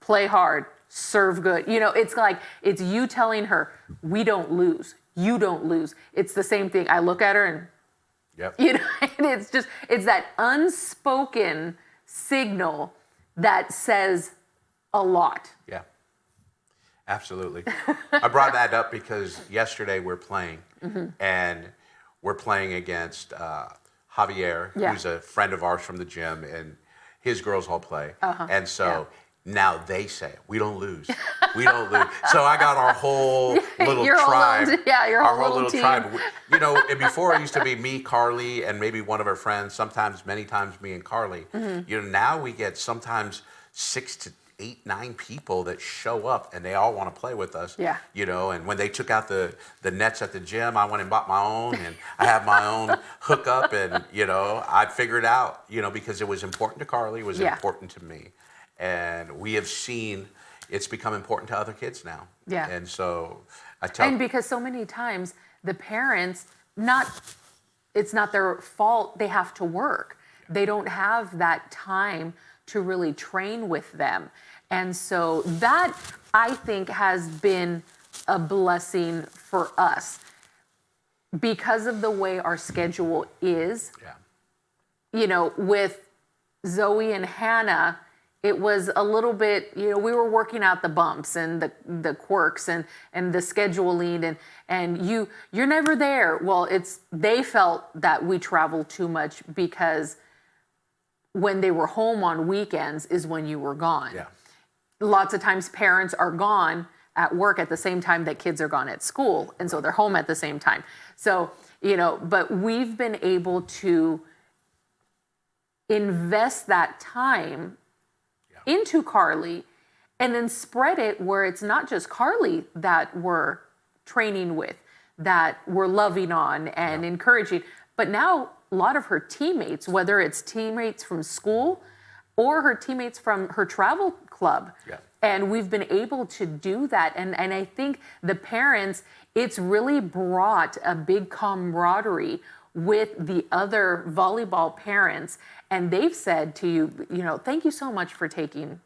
play hard, serve good. It's like, it's you telling her, we don't lose, you don't lose. It's the same thing. I look at her and, yep. And it's that unspoken signal that says a lot. Yeah, absolutely. I brought that up because yesterday we're playing, and we're playing against Javier, who's a friend of ours from the gym, and his girls all play. And so now they say, we don't lose. We don't lose. So I got our whole little tribe. Your whole little team. Tribe. And before it used to be me, Carly, and maybe one of our friends, many times me and Carly. Now we get sometimes 6 to 8, 9 people that show up, and they all want to play with us. Yeah. And when they took out the nets at the gym, I went and bought my own, and I have my own hookup, and I figured out, because it was important to Carly, it was important to me, and we have seen it's become important to other kids now. Yeah. And so and because so many times the parents, it's not their fault, they have to work. They don't have that time to really train with them. And so that, I think, has been a blessing for us because of the way our schedule is. Yeah. With Zoe and Hannah, it was a little bit, we were working out the bumps and the quirks and the scheduling, and you're never there. Well, they felt that we traveled too much because when they were home on weekends is when you were gone. Yeah. Lots of times parents are gone at work at the same time that kids are gone at school, and so they're home at the same time. So, but we've been able to invest that time into Carly and then spread it where it's not just Carly that we're training with, that we're loving on and encouraging, but now a lot of her teammates, whether it's teammates from school or her teammates from her travel club. Yeah. And we've been able to do that. And I think the parents, it's really brought a big camaraderie with the other volleyball parents. And they've said to you, thank you so much for taking,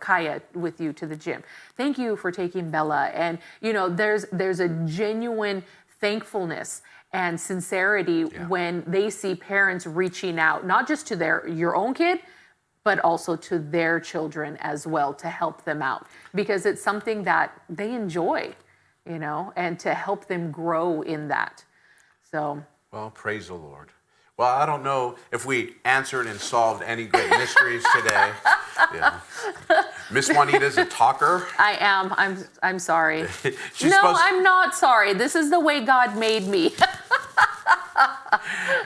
Kaya with you to the gym. Thank you for taking Bella. And, there's a genuine thankfulness and sincerity when they see parents reaching out, not just to your own kid, but also to their children as well, to help them out, because it's something that they enjoy, and to help them grow in that. So. Well, praise the Lord. Well, I don't know if we answered and solved any great mysteries today. Miss Juanita's a talker. I am. I'm sorry. I'm not sorry. This is the way God made me.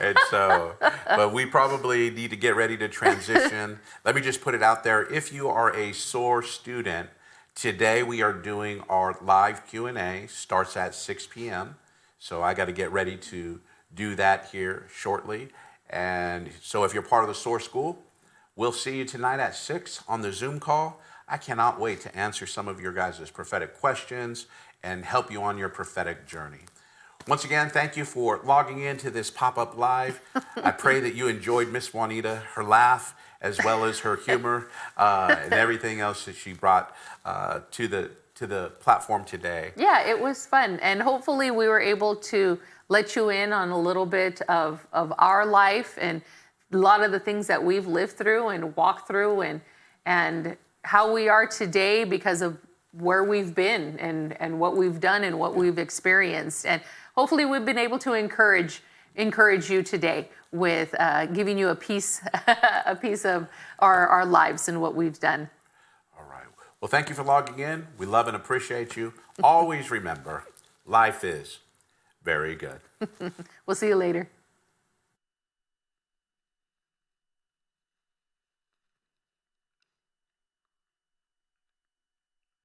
And so, but we probably need to get ready to transition. Let me just put it out there. If you are a SOAR student, today we are doing our live Q&A. Starts at 6 p.m. So I got to get ready to do that here shortly. And so if you're part of the SOAR School, we'll see you tonight at 6 on the Zoom call. I cannot wait to answer some of your guys' prophetic questions and help you on your prophetic journey. Once again, thank you for logging into this Pop-Up Live. I pray that you enjoyed Miss Juanita, her laugh, as well as her humor, and everything else that she brought to the platform today. Yeah, it was fun. And hopefully we were able to let you in on a little bit of our life and a lot of the things that we've lived through and walked through and how we are today because of where we've been and what we've done and what we've experienced. And hopefully we've been able to encourage you today with giving you a piece of our lives and what we've done. All right. Well, thank you for logging in. We love and appreciate you. Always remember, life is very good. We'll see you later.